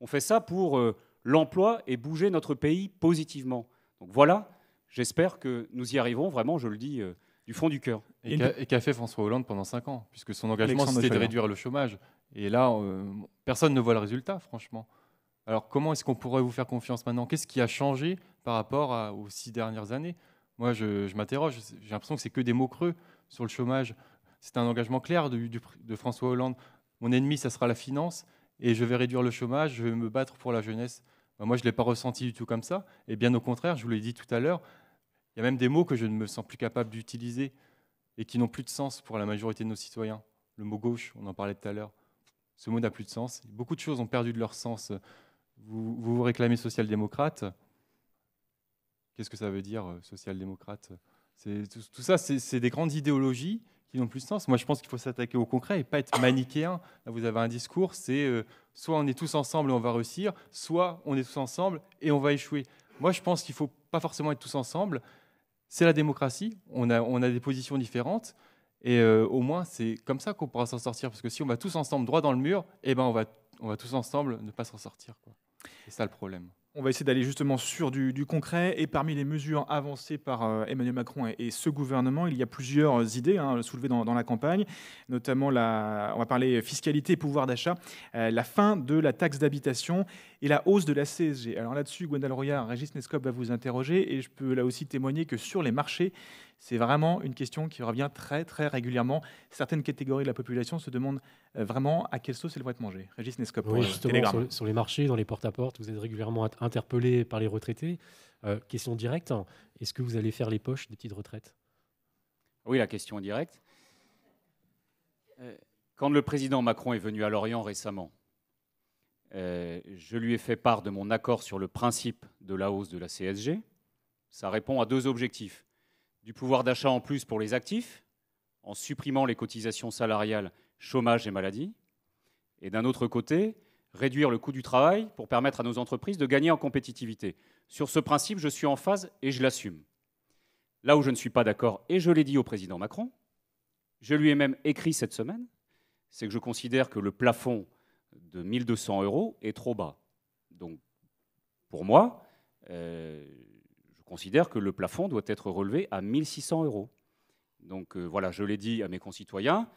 on fait ça pour l'emploi et bouger notre pays positivement. Donc voilà, j'espère que nous y arrivons, vraiment, je le dis du fond du cœur. Et qu'a fait François Hollande pendant 5 ans, puisque son engagement, c'était de réduire le chômage. Et là, personne ne voit le résultat, franchement. Alors comment est-ce qu'on pourrait vous faire confiance maintenant ? Qu'est-ce qui a changé par rapport aux 6 dernières années ? Moi, je m'interroge. J'ai l'impression que c'est que des mots creux sur le chômage. C'est un engagement clair de François Hollande. Mon ennemi, ça sera la finance, et je vais réduire le chômage, je vais me battre pour la jeunesse. Moi, je ne l'ai pas ressenti du tout comme ça. Et bien au contraire, je vous l'ai dit tout à l'heure, il y a même des mots que je ne me sens plus capable d'utiliser et qui n'ont plus de sens pour la majorité de nos citoyens. Le mot gauche, on en parlait tout à l'heure. Ce mot n'a plus de sens. Beaucoup de choses ont perdu de leur sens. Vous vous réclamez social-démocrate. Qu'est-ce que ça veut dire, social-démocrate ? Tout ça, c'est des grandes idéologies qui n'ont plus de sens. Moi, je pense qu'il faut s'attaquer au concret et pas être manichéen. Là, vous avez un discours, c'est soit on est tous ensemble et on va réussir, soit on est tous ensemble et on va échouer. Moi, je pense qu'il ne faut pas forcément être tous ensemble. C'est la démocratie. On a des positions différentes. Et au moins, c'est comme ça qu'on pourra s'en sortir. Parce que si on va tous ensemble droit dans le mur, eh ben on va tous ensemble ne pas s'en sortir, quoi. C'est ça le problème. On va essayer d'aller justement sur du concret. Et parmi les mesures avancées par Emmanuel Macron et ce gouvernement, il y a plusieurs idées soulevées dans la campagne, notamment on va parler fiscalité et pouvoir d'achat, la fin de la taxe d'habitation et la hausse de la CSG. Alors là-dessus, Gwendal Royard, Régis Nescop va vous interroger et je peux là aussi témoigner que sur les marchés, c'est vraiment une question qui revient très très régulièrement. Certaines catégories de la population se demandent vraiment à quelle sauce elles vont être mangées. Régis Nescop, Oui, justement, Télégramme. sur les marchés, dans les porte-à-porte, vous êtes régulièrement interpellé par les retraités. Question directe, est-ce que vous allez faire les poches des petites retraites? Oui, la question est directe. Quand le président Macron est venu à Lorient récemment, je lui ai fait part de mon accord sur le principe de la hausse de la CSG. Ça répond à deux objectifs. Du pouvoir d'achat en plus pour les actifs, en supprimant les cotisations salariales, chômage et maladie. Et d'un autre côté, réduire le coût du travail pour permettre à nos entreprises de gagner en compétitivité. Sur ce principe, je suis en phase et je l'assume. Là où je ne suis pas d'accord, et je l'ai dit au président Macron, je lui ai même écrit cette semaine, c'est que je considère que le plafond de 1 200 € est trop bas. Donc, pour moi, je considère que le plafond doit être relevé à 1 600 €. Donc voilà, je l'ai dit à mes concitoyens,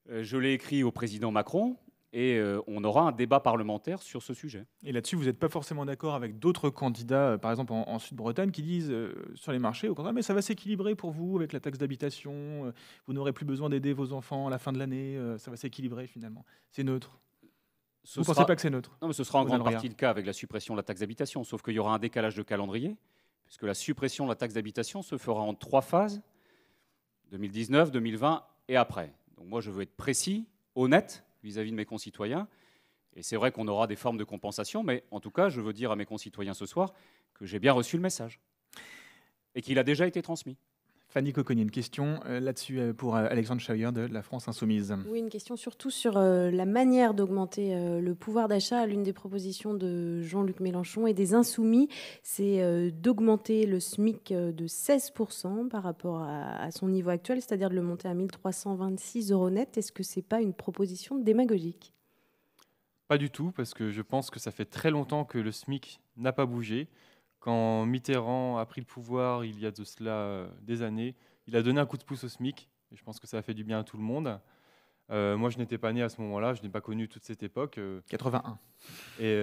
je l'ai écrit au président Macron, et on aura un débat parlementaire sur ce sujet. Et là-dessus, vous n'êtes pas forcément d'accord avec d'autres candidats, par exemple en Sud-Bretagne, qui disent sur les marchés, au contraire, mais ça va s'équilibrer pour vous avec la taxe d'habitation, vous n'aurez plus besoin d'aider vos enfants à la fin de l'année, ça va s'équilibrer finalement. C'est neutre. Vous ne pensez pas que c'est neutre? Non, mais ce sera en grande Gwendal partie le cas avec la suppression de la taxe d'habitation, sauf qu'il y aura un décalage de calendrier, puisque la suppression de la taxe d'habitation se fera en 3 phases, 2019, 2020 et après. Donc moi, je veux être précis, honnête, vis-à-vis de mes concitoyens. Et c'est vrai qu'on aura des formes de compensation, mais en tout cas, je veux dire à mes concitoyens ce soir que j'ai bien reçu le message et qu'il a déjà été transmis. Fanny Coconi, une question là-dessus pour Alexandre Scheuer de La France Insoumise. Oui, une question surtout sur la manière d'augmenter le pouvoir d'achat. L'une des propositions de Jean-Luc Mélenchon et des Insoumis, c'est d'augmenter le SMIC de 16% par rapport à son niveau actuel, c'est-à-dire de le monter à 1 326 € net. Est-ce que ce n'est pas une proposition démagogique? Pas du tout, parce que je pense que ça fait très longtemps que le SMIC n'a pas bougé. Quand Mitterrand a pris le pouvoir, il y a de cela des années, il a donné un coup de pouce au SMIC, et je pense que ça a fait du bien à tout le monde. Moi, je n'étais pas né à ce moment-là, je n'ai pas connu toute cette époque. 81. Et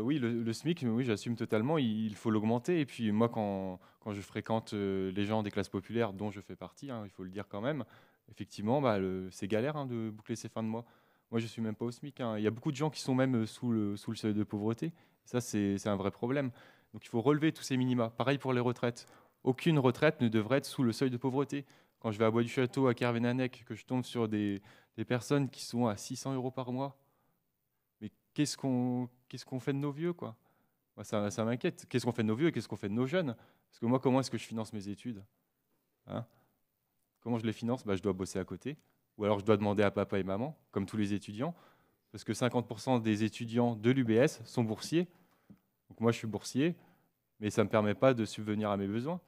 oui, le SMIC, oui, j'assume totalement, il faut l'augmenter. Et puis moi, quand je fréquente les gens des classes populaires, dont je fais partie, il faut le dire quand même, effectivement, c'est galère de boucler ses fins de mois. Moi, je ne suis même pas au SMIC. Il y a beaucoup de gens qui sont même sous le seuil de pauvreté. Ça, c'est un vrai problème. Donc il faut relever tous ces minima. Pareil pour les retraites. Aucune retraite ne devrait être sous le seuil de pauvreté. Quand je vais à Bois-du-Château, à Kervénanec, que je tombe sur des personnes qui sont à 600 € par mois, mais qu'est-ce qu'on fait de nos vieux, quoi? Moi, ça m'inquiète. Qu'est-ce qu'on fait de nos vieux et qu'est-ce qu'on fait de nos jeunes? Parce que moi, comment est-ce que je finance mes études? Comment je les finance? Je dois bosser à côté. Ou alors je dois demander à papa et maman, comme tous les étudiants, parce que 50% des étudiants de l'UBS sont boursiers. Donc moi, je suis boursier, mais ça ne me permet pas de subvenir à mes besoins.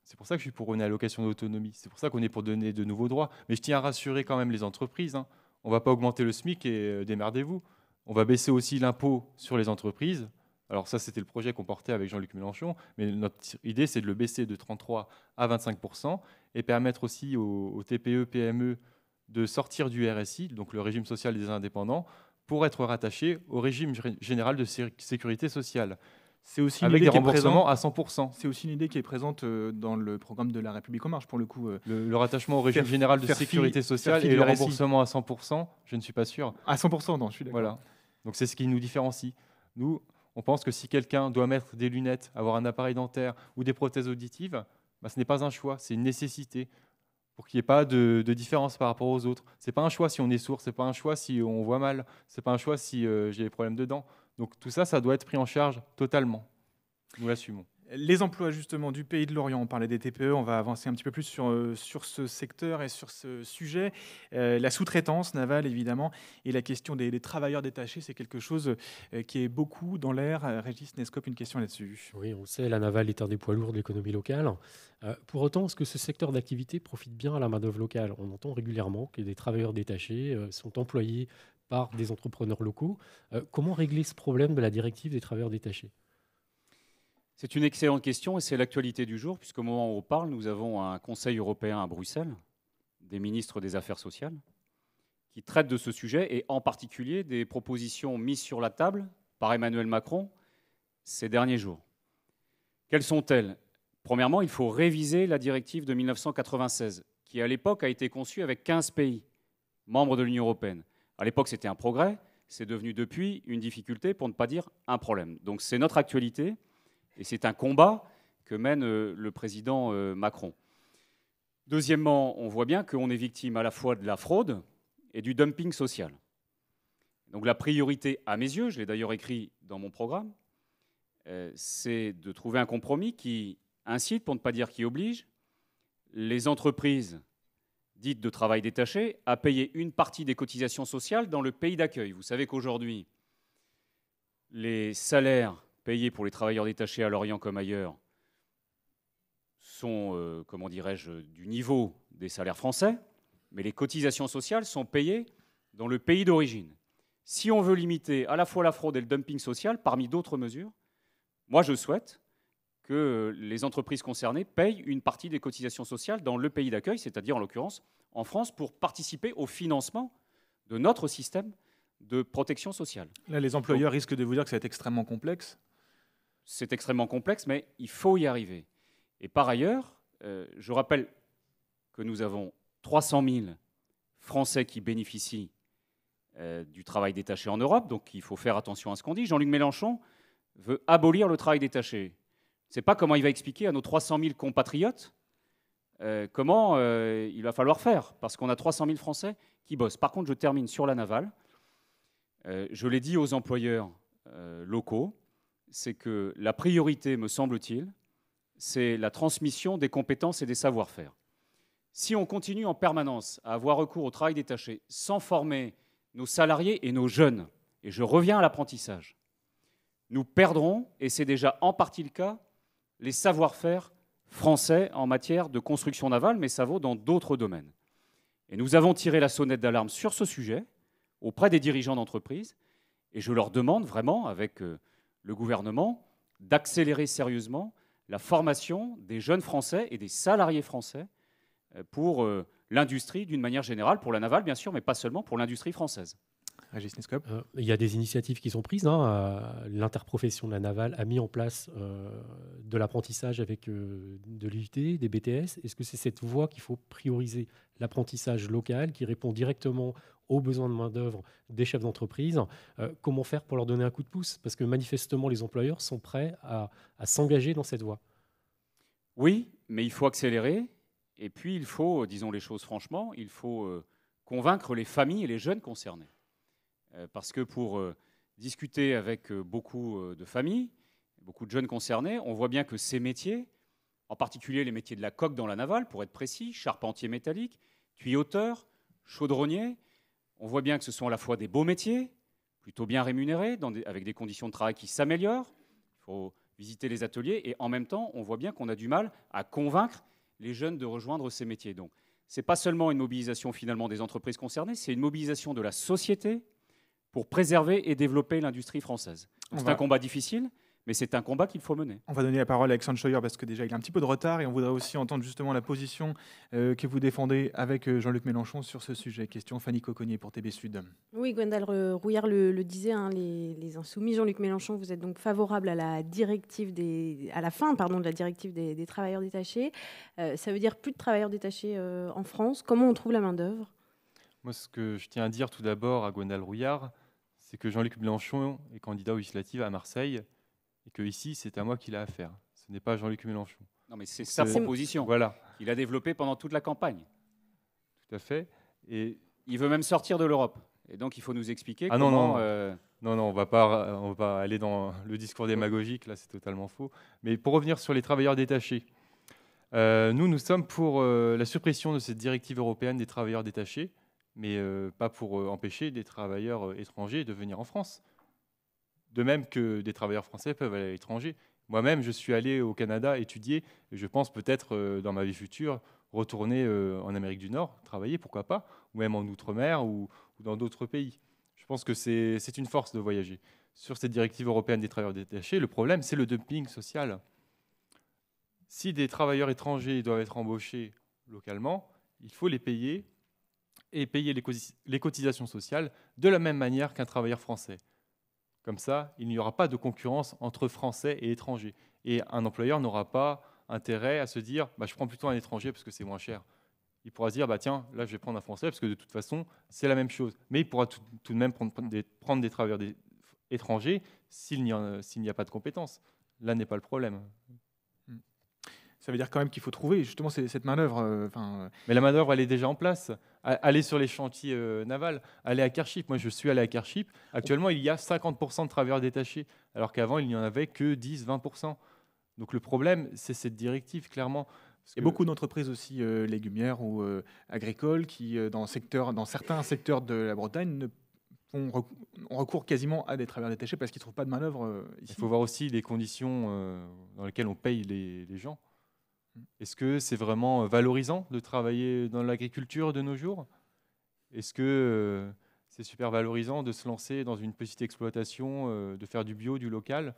C'est pour ça que je suis pour une allocation d'autonomie. C'est pour ça qu'on est pour donner de nouveaux droits. Mais je tiens à rassurer quand même les entreprises. On ne va pas augmenter le SMIC et démerdez-vous. On va baisser aussi l'impôt sur les entreprises. Alors ça, c'était le projet qu'on portait avec Jean-Luc Mélenchon. Mais notre idée, c'est de le baisser de 33 à 25% et permettre aussi aux TPE, PME de sortir du RSI, donc le régime social des indépendants, pour être rattaché au régime général de sécurité sociale. C'est aussi avec des remboursements à 100%. C'est aussi une idée qui est présente dans le programme de La République En Marche, pour le coup. Le rattachement au régime général de sécurité sociale et le remboursement à 100%, je ne suis pas sûr. À 100%, non, je suis d'accord. Voilà. Donc c'est ce qui nous différencie. Nous, on pense que si quelqu'un doit mettre des lunettes, avoir un appareil dentaire ou des prothèses auditives, ce n'est pas un choix, c'est une nécessité. Pour qu'il n'y ait pas de différence par rapport aux autres. Ce n'est pas un choix si on est sourd, ce n'est pas un choix si on voit mal, ce n'est pas un choix si j'ai des problèmes de dents. Donc tout ça, ça doit être pris en charge totalement. Nous l'assumons. Les emplois justement du Pays de Lorient, on parlait des TPE, on va avancer un petit peu plus sur ce secteur et sur ce sujet. La sous-traitance navale évidemment et la question des travailleurs détachés, c'est quelque chose qui est beaucoup dans l'air. Régis Nescop, une question là-dessus. Oui, on le sait, la navale est un des poids lourds de l'économie locale. Pour autant, est-ce que ce secteur d'activité profite bien à la main-d'œuvre locale? On entend régulièrement que des travailleurs détachés sont employés par des entrepreneurs locaux. Comment régler ce problème de la directive des travailleurs détachés? C'est une excellente question et c'est l'actualité du jour, puisqu'au moment où on parle, nous avons un Conseil européen à Bruxelles, des ministres des Affaires sociales, qui traite de ce sujet et en particulier des propositions mises sur la table par Emmanuel Macron ces derniers jours. Quelles sont-elles? Premièrement, il faut réviser la directive de 1996, qui à l'époque a été conçue avec 15 pays membres de l'Union européenne. À l'époque, c'était un progrès, c'est devenu depuis une difficulté, pour ne pas dire un problème. Donc c'est notre actualité. Et c'est un combat que mène le président Macron. Deuxièmement, on voit bien qu'on est victime à la fois de la fraude et du dumping social. Donc la priorité, à mes yeux, je l'ai d'ailleurs écrit dans mon programme, c'est de trouver un compromis qui incite, pour ne pas dire qui oblige, les entreprises dites de travail détaché à payer une partie des cotisations sociales dans le pays d'accueil. Vous savez qu'aujourd'hui, les salaires payés pour les travailleurs détachés à Lorient comme ailleurs sont, comment dirais-je, du niveau des salaires français, mais les cotisations sociales sont payées dans le pays d'origine. Si on veut limiter à la fois la fraude et le dumping social, parmi d'autres mesures, moi je souhaite que les entreprises concernées payent une partie des cotisations sociales dans le pays d'accueil, c'est-à-dire en l'occurrence en France, pour participer au financement de notre système de protection sociale. Là, les employeurs risquent de vous dire que ça va être extrêmement complexe. C'est extrêmement complexe, mais il faut y arriver. Et par ailleurs, je rappelle que nous avons 300 000 Français qui bénéficient du travail détaché en Europe, donc il faut faire attention à ce qu'on dit. Jean-Luc Mélenchon veut abolir le travail détaché. Je ne sais pas comment il va expliquer à nos 300 000 compatriotes comment il va falloir faire, parce qu'on a 300 000 Français qui bossent. Par contre, je termine sur la navale. Je l'ai dit aux employeurs locaux, c'est que la priorité, me semble-t-il, c'est la transmission des compétences et des savoir-faire. Si on continue en permanence à avoir recours au travail détaché sans former nos salariés et nos jeunes, et je reviens à l'apprentissage, nous perdrons, et c'est déjà en partie le cas, les savoir-faire français en matière de construction navale, mais ça vaut dans d'autres domaines. Et nous avons tiré la sonnette d'alarme sur ce sujet auprès des dirigeants d'entreprise, et je leur demande vraiment, avec le gouvernement, d'accélérer sérieusement la formation des jeunes Français et des salariés français pour l'industrie d'une manière générale, pour la navale bien sûr, mais pas seulement, pour l'industrie française. Régis Nescop. Il y a des initiatives qui sont prises. L'interprofession de la navale a mis en place de l'apprentissage avec de l'IUT, des BTS. Est-ce que c'est cette voie qu'il faut prioriser, l'apprentissage local qui répond directement aux besoins de main-d'œuvre des chefs d'entreprise? Comment faire pour leur donner un coup de pouce? Parce que manifestement, les employeurs sont prêts à s'engager dans cette voie. Oui, mais il faut accélérer. Et puis, il faut, disons les choses franchement, il faut convaincre les familles et les jeunes concernés. Parce que pour discuter avec beaucoup de familles, beaucoup de jeunes concernés, on voit bien que ces métiers, en particulier les métiers de la coque dans la navale, pour être précis, charpentier métallique, tuyauteur, chaudronnier, on voit bien que ce sont à la fois des beaux métiers, plutôt bien rémunérés, avec des conditions de travail qui s'améliorent. Il faut visiter les ateliers et en même temps, on voit bien qu'on a du mal à convaincre les jeunes de rejoindre ces métiers. Donc, ce n'est pas seulement une mobilisation finalement des entreprises concernées, c'est une mobilisation de la société pour préserver et développer l'industrie française. C'est un combat difficile, mais c'est un combat qu'il faut mener. On va donner la parole à Alexandre Scheuer parce que déjà il a un petit peu de retard et on voudrait aussi entendre justement la position que vous défendez avec Jean-Luc Mélenchon sur ce sujet. Question Fanny Cocognier pour TB Sud. Oui, Gwendal Rouillard le disait, les insoumis, Jean-Luc Mélenchon, vous êtes donc favorable à la fin de la directive des travailleurs détachés. Ça veut dire plus de travailleurs détachés en France. Comment on trouve la main-d'œuvre? Moi, ce que je tiens à dire tout d'abord à Gwendal Rouillard, c'est que Jean-Luc Mélenchon est candidat aux législatives à Marseille et que ici, c'est à moi qu'il a affaire. Ce n'est pas Jean-Luc Mélenchon. Non, mais c'est sa proposition. Voilà. Il a développé pendant toute la campagne. Tout à fait. Et il veut même sortir de l'Europe. Et donc, il faut nous expliquer comment... Non. Non, on va pas aller dans le discours démagogique, là c'est totalement faux. Mais pour revenir sur les travailleurs détachés, nous sommes pour la suppression de cette directive européenne des travailleurs détachés, mais pas pour empêcher des travailleurs étrangers de venir en France. De même que des travailleurs français peuvent aller à l'étranger. Moi-même, je suis allé au Canada étudier, et je pense peut-être dans ma vie future retourner en Amérique du Nord, travailler, pourquoi pas, ou même en Outre-mer ou dans d'autres pays. Je pense que c'est une force de voyager. Sur cette directive européenne des travailleurs détachés, le problème, c'est le dumping social. Si des travailleurs étrangers doivent être embauchés localement, il faut les payer et payer les cotisations sociales de la même manière qu'un travailleur français. Comme ça, il n'y aura pas de concurrence entre Français et étrangers. Et un employeur n'aura pas intérêt à se dire je prends plutôt un étranger parce que c'est moins cher. Il pourra se dire tiens, là je vais prendre un Français parce que de toute façon, c'est la même chose. Mais il pourra tout de même prendre des travailleurs étrangers s'il n'y a pas de compétences. Là n'est pas le problème. Ça veut dire quand même qu'il faut trouver justement cette manœuvre. Mais la manœuvre, elle est déjà en place. Aller sur les chantiers navals, aller à Kharkiv. Moi, je suis allé à Kharkiv. Actuellement, il y a 50% de travailleurs détachés, alors qu'avant, il n'y en avait que 10-20%. Donc le problème, c'est cette directive, clairement. Il y a beaucoup d'entreprises aussi légumières ou agricoles qui, dans certains secteurs de la Bretagne, on recourt quasiment à des travailleurs détachés parce qu'ils ne trouvent pas de manœuvre ici. Il faut voir aussi les conditions dans lesquelles on paye les gens. Est-ce que c'est vraiment valorisant de travailler dans l'agriculture de nos jours? Est-ce que c'est super valorisant de se lancer dans une petite exploitation, de faire du bio, du local?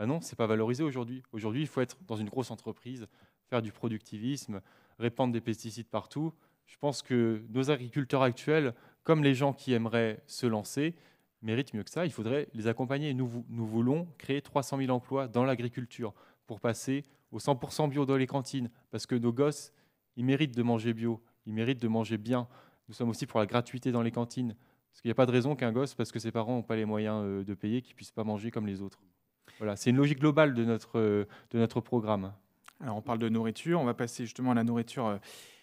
Non, ce n'est pas valorisé aujourd'hui. Aujourd'hui, il faut être dans une grosse entreprise, faire du productivisme, répandre des pesticides partout. Je pense que nos agriculteurs actuels, comme les gens qui aimeraient se lancer, méritent mieux que ça. Il faudrait les accompagner. Nous voulons créer 300 000 emplois dans l'agriculture pour passer au 100% bio dans les cantines, parce que nos gosses, ils méritent de manger bio, ils méritent de manger bien. Nous sommes aussi pour la gratuité dans les cantines, parce qu'il n'y a pas de raison qu'un gosse, parce que ses parents n'ont pas les moyens de payer, qu'il ne puisse pas manger comme les autres. Voilà, c'est une logique globale de notre programme. Alors on parle de nourriture, on va passer justement à la nourriture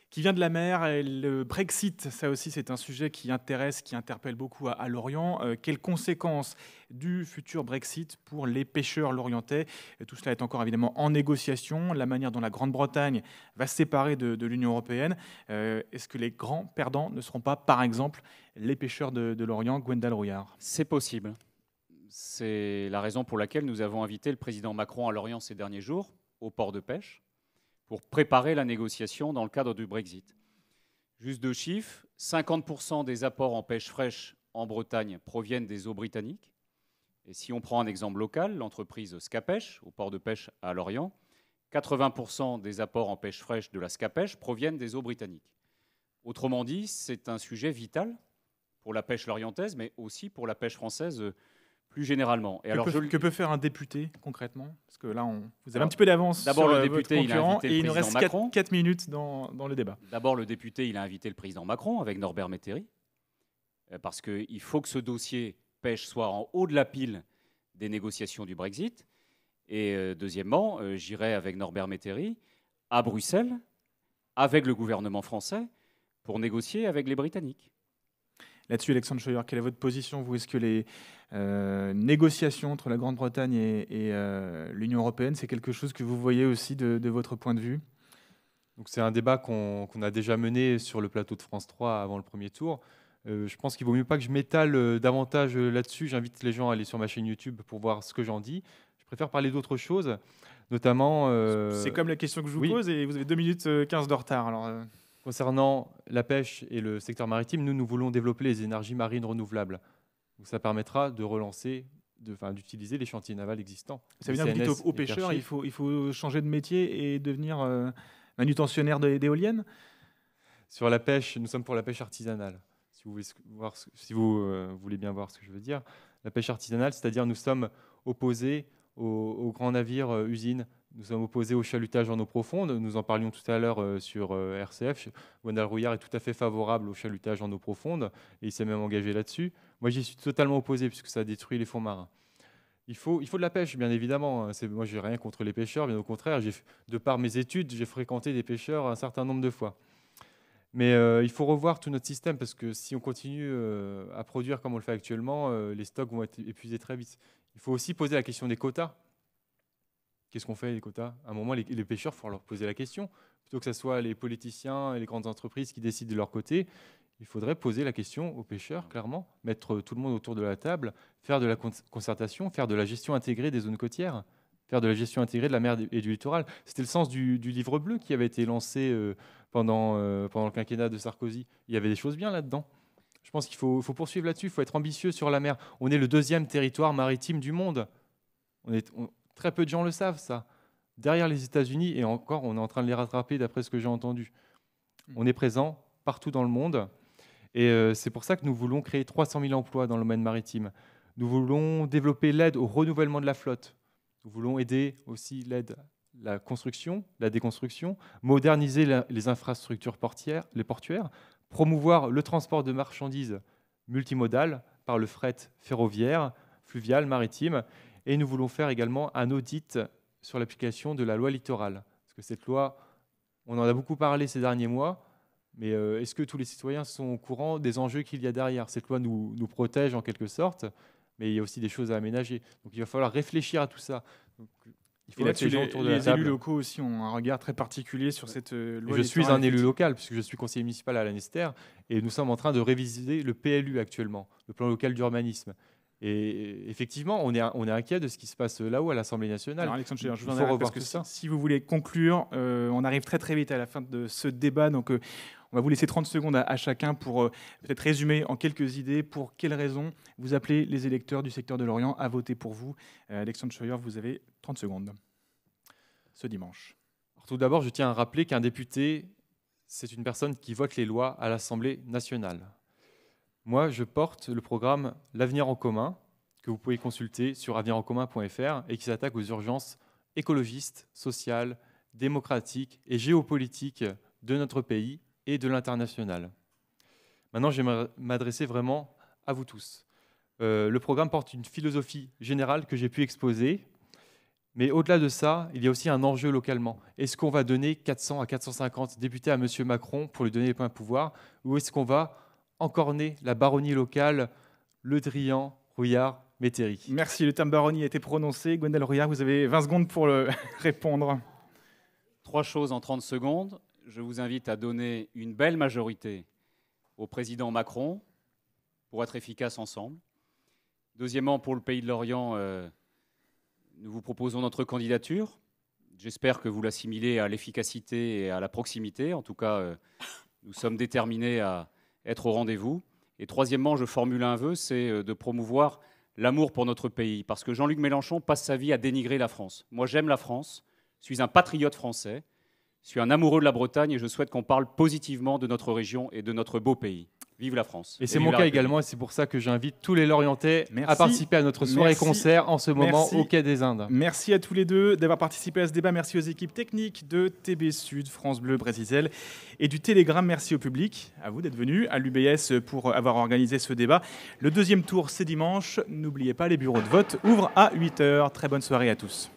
qui vient de la mer. Et le Brexit, ça aussi c'est un sujet qui intéresse, qui interpelle beaucoup à Lorient. Quelles conséquences du futur Brexit pour les pêcheurs lorientais? Tout cela est encore évidemment en négociation. La manière dont la Grande-Bretagne va se séparer de l'Union européenne. Est-ce que les grands perdants ne seront pas, par exemple, les pêcheurs de Lorient? Gwendal Rouillard. C'est possible. C'est la raison pour laquelle nous avons invité le président Macron à Lorient ces derniers jours, au port de pêche, pour préparer la négociation dans le cadre du Brexit. Juste deux chiffres, 50% des apports en pêche fraîche en Bretagne proviennent des eaux britanniques. Et si on prend un exemple local, l'entreprise Scapèche, au port de pêche à Lorient, 80% des apports en pêche fraîche de la Scapèche proviennent des eaux britanniques. Autrement dit, c'est un sujet vital pour la pêche lorientaise, mais aussi pour la pêche française plus généralement. Et que peut faire un député concrètement? Parce que là, vous avez un petit peu d'avance d'abord, sur le député, votre concurrent, il a invité le et il nous reste président 4 minutes dans le débat. D'abord, le député, il a invité le président Macron avec Norbert Métairie, parce qu'il faut que ce dossier pêche soit en haut de la pile des négociations du Brexit. Et deuxièmement, j'irai avec Norbert Métairie à Bruxelles, avec le gouvernement français, pour négocier avec les Britanniques. Là-dessus, Alexandre Scheuer, quelle est votre position, vous? Est-ce que les négociations entre la Grande-Bretagne et l'Union européenne, c'est quelque chose que vous voyez aussi de votre point de vue? Donc c'est un débat qu'on a déjà mené sur le plateau de France 3 avant le premier tour. Je pense qu'il vaut mieux pas que je m'étale davantage là-dessus. J'invite les gens à aller sur ma chaîne YouTube pour voir ce que j'en dis. Je préfère parler d'autres choses, notamment... C'est comme la question que je vous pose, et vous avez 2 minutes 15 de retard. Alors, Concernant la pêche et le secteur maritime, nous voulons développer les énergies marines renouvelables. Donc ça permettra de relancer, d'utiliser les chantiers navals existants. Ça veut dire que vous dites aux pêcheurs, il faut changer de métier et devenir manutentionnaire d'éoliennes? Sur la pêche, nous sommes pour la pêche artisanale. Si vous voulez bien voir ce que je veux dire. La pêche artisanale, c'est-à-dire nous sommes opposés aux grands navires usines. Nous sommes opposés au chalutage en eau profonde. Nous en parlions tout à l'heure sur RCF. Gwendal Rouillard est tout à fait favorable au chalutage en eau profonde et il s'est même engagé là-dessus. Moi, j'y suis totalement opposé puisque ça détruit les fonds marins. Il faut de la pêche, bien évidemment. Moi, je n'ai rien contre les pêcheurs, bien au contraire. De par mes études, j'ai fréquenté des pêcheurs un certain nombre de fois. Mais il faut revoir tout notre système parce que si on continue à produire comme on le fait actuellement, les stocks vont être épuisés très vite. Il faut aussi poser la question des quotas. Qu'est-ce qu'on fait les quotas? À un moment, les pêcheurs, il faut leur poser la question. Plutôt que ce soit les politiciens et les grandes entreprises qui décident de leur côté, il faudrait poser la question aux pêcheurs, clairement, mettre tout le monde autour de la table, faire de la concertation, faire de la gestion intégrée des zones côtières, faire de la gestion intégrée de la mer et du littoral. C'était le sens du livre bleu qui avait été lancé pendant le quinquennat de Sarkozy. Il y avait des choses bien là-dedans. Je pense qu'il faut poursuivre là-dessus, il faut être ambitieux sur la mer. On est le 2e territoire maritime du monde. Très peu de gens le savent, ça. Derrière les États-Unis, et encore, on est en train de les rattraper d'après ce que j'ai entendu. On est présent partout dans le monde. Et c'est pour ça que nous voulons créer 300 000 emplois dans le domaine maritime. Nous voulons développer l'aide au renouvellement de la flotte. Nous voulons aider aussi l'aide à la construction, la déconstruction, moderniser les infrastructures portuaires, promouvoir le transport de marchandises multimodal par le fret ferroviaire, fluvial, maritime. Et nous voulons faire également un audit sur l'application de la loi littorale. Parce que cette loi, on en a beaucoup parlé ces derniers mois, mais est-ce que tous les citoyens sont au courant des enjeux qu'il y a derrière? Cette loi nous protège en quelque sorte, mais il y a aussi des choses à aménager. Donc il va falloir réfléchir à tout ça. Donc, il faut mettre les gens autour de la table. Les élus locaux aussi ont un regard très particulier sur cette loi. Je suis un élu local, puisque je suis conseiller municipal à Lanester, et nous sommes en train de réviser le PLU actuellement, le plan local d'urbanisme. Et effectivement, on est inquiet de ce qui se passe là-haut à l'Assemblée nationale. Alors Alexandre Scheyer, je vous en arrête parce que si vous voulez conclure, on arrive très très vite à la fin de ce débat. Donc on va vous laisser 30 secondes à chacun pour peut-être résumer en quelques idées pour quelles raisons vous appelez les électeurs du secteur de Lorient à voter pour vous. Alexandre Scheyer, vous avez 30 secondes ce dimanche. Alors, tout d'abord, je tiens à rappeler qu'un député, c'est une personne qui vote les lois à l'Assemblée nationale. Moi, je porte le programme L'Avenir en commun, que vous pouvez consulter sur avenirencommun.fr et qui s'attaque aux urgences écologistes, sociales, démocratiques et géopolitiques de notre pays et de l'international. Maintenant, je vais m'adresser vraiment à vous tous. Le programme porte une philosophie générale que j'ai pu exposer, mais au-delà de ça, il y a aussi un enjeu localement. Est-ce qu'on va donner 400 à 450 députés à M. Macron pour lui donner les pleins pouvoirs, ou est-ce qu'on va encorner la baronnie locale, Le Drian, Rouillard, Métairie? Merci, le terme baronnie a été prononcé. Gwendal Rouillard, vous avez 20 secondes pour répondre. 3 choses en 30 secondes. Je vous invite à donner une belle majorité au président Macron pour être efficace ensemble. Deuxièmement, pour le Pays de Lorient, nous vous proposons notre candidature. J'espère que vous l'assimilez à l'efficacité et à la proximité. En tout cas, nous sommes déterminés à être au rendez-vous. Et troisièmement, je formule un vœu, c'est de promouvoir l'amour pour notre pays. Parce que Jean-Luc Mélenchon passe sa vie à dénigrer la France. Moi, j'aime la France, je suis un patriote français, je suis un amoureux de la Bretagne et je souhaite qu'on parle positivement de notre région et de notre beau pays. Vive la France. Et c'est mon cas également, et c'est pour ça que j'invite tous les Lorientais à participer à notre soirée-concert en ce moment au Quai des Indes. Merci à tous les deux d'avoir participé à ce débat. Merci aux équipes techniques de TB Sud, France Bleu, Brésil et du Télégramme. Merci au public, à vous d'être venus, à l'UBS pour avoir organisé ce débat. Le deuxième tour, c'est dimanche. N'oubliez pas, les bureaux de vote ouvrent à 8h. Très bonne soirée à tous.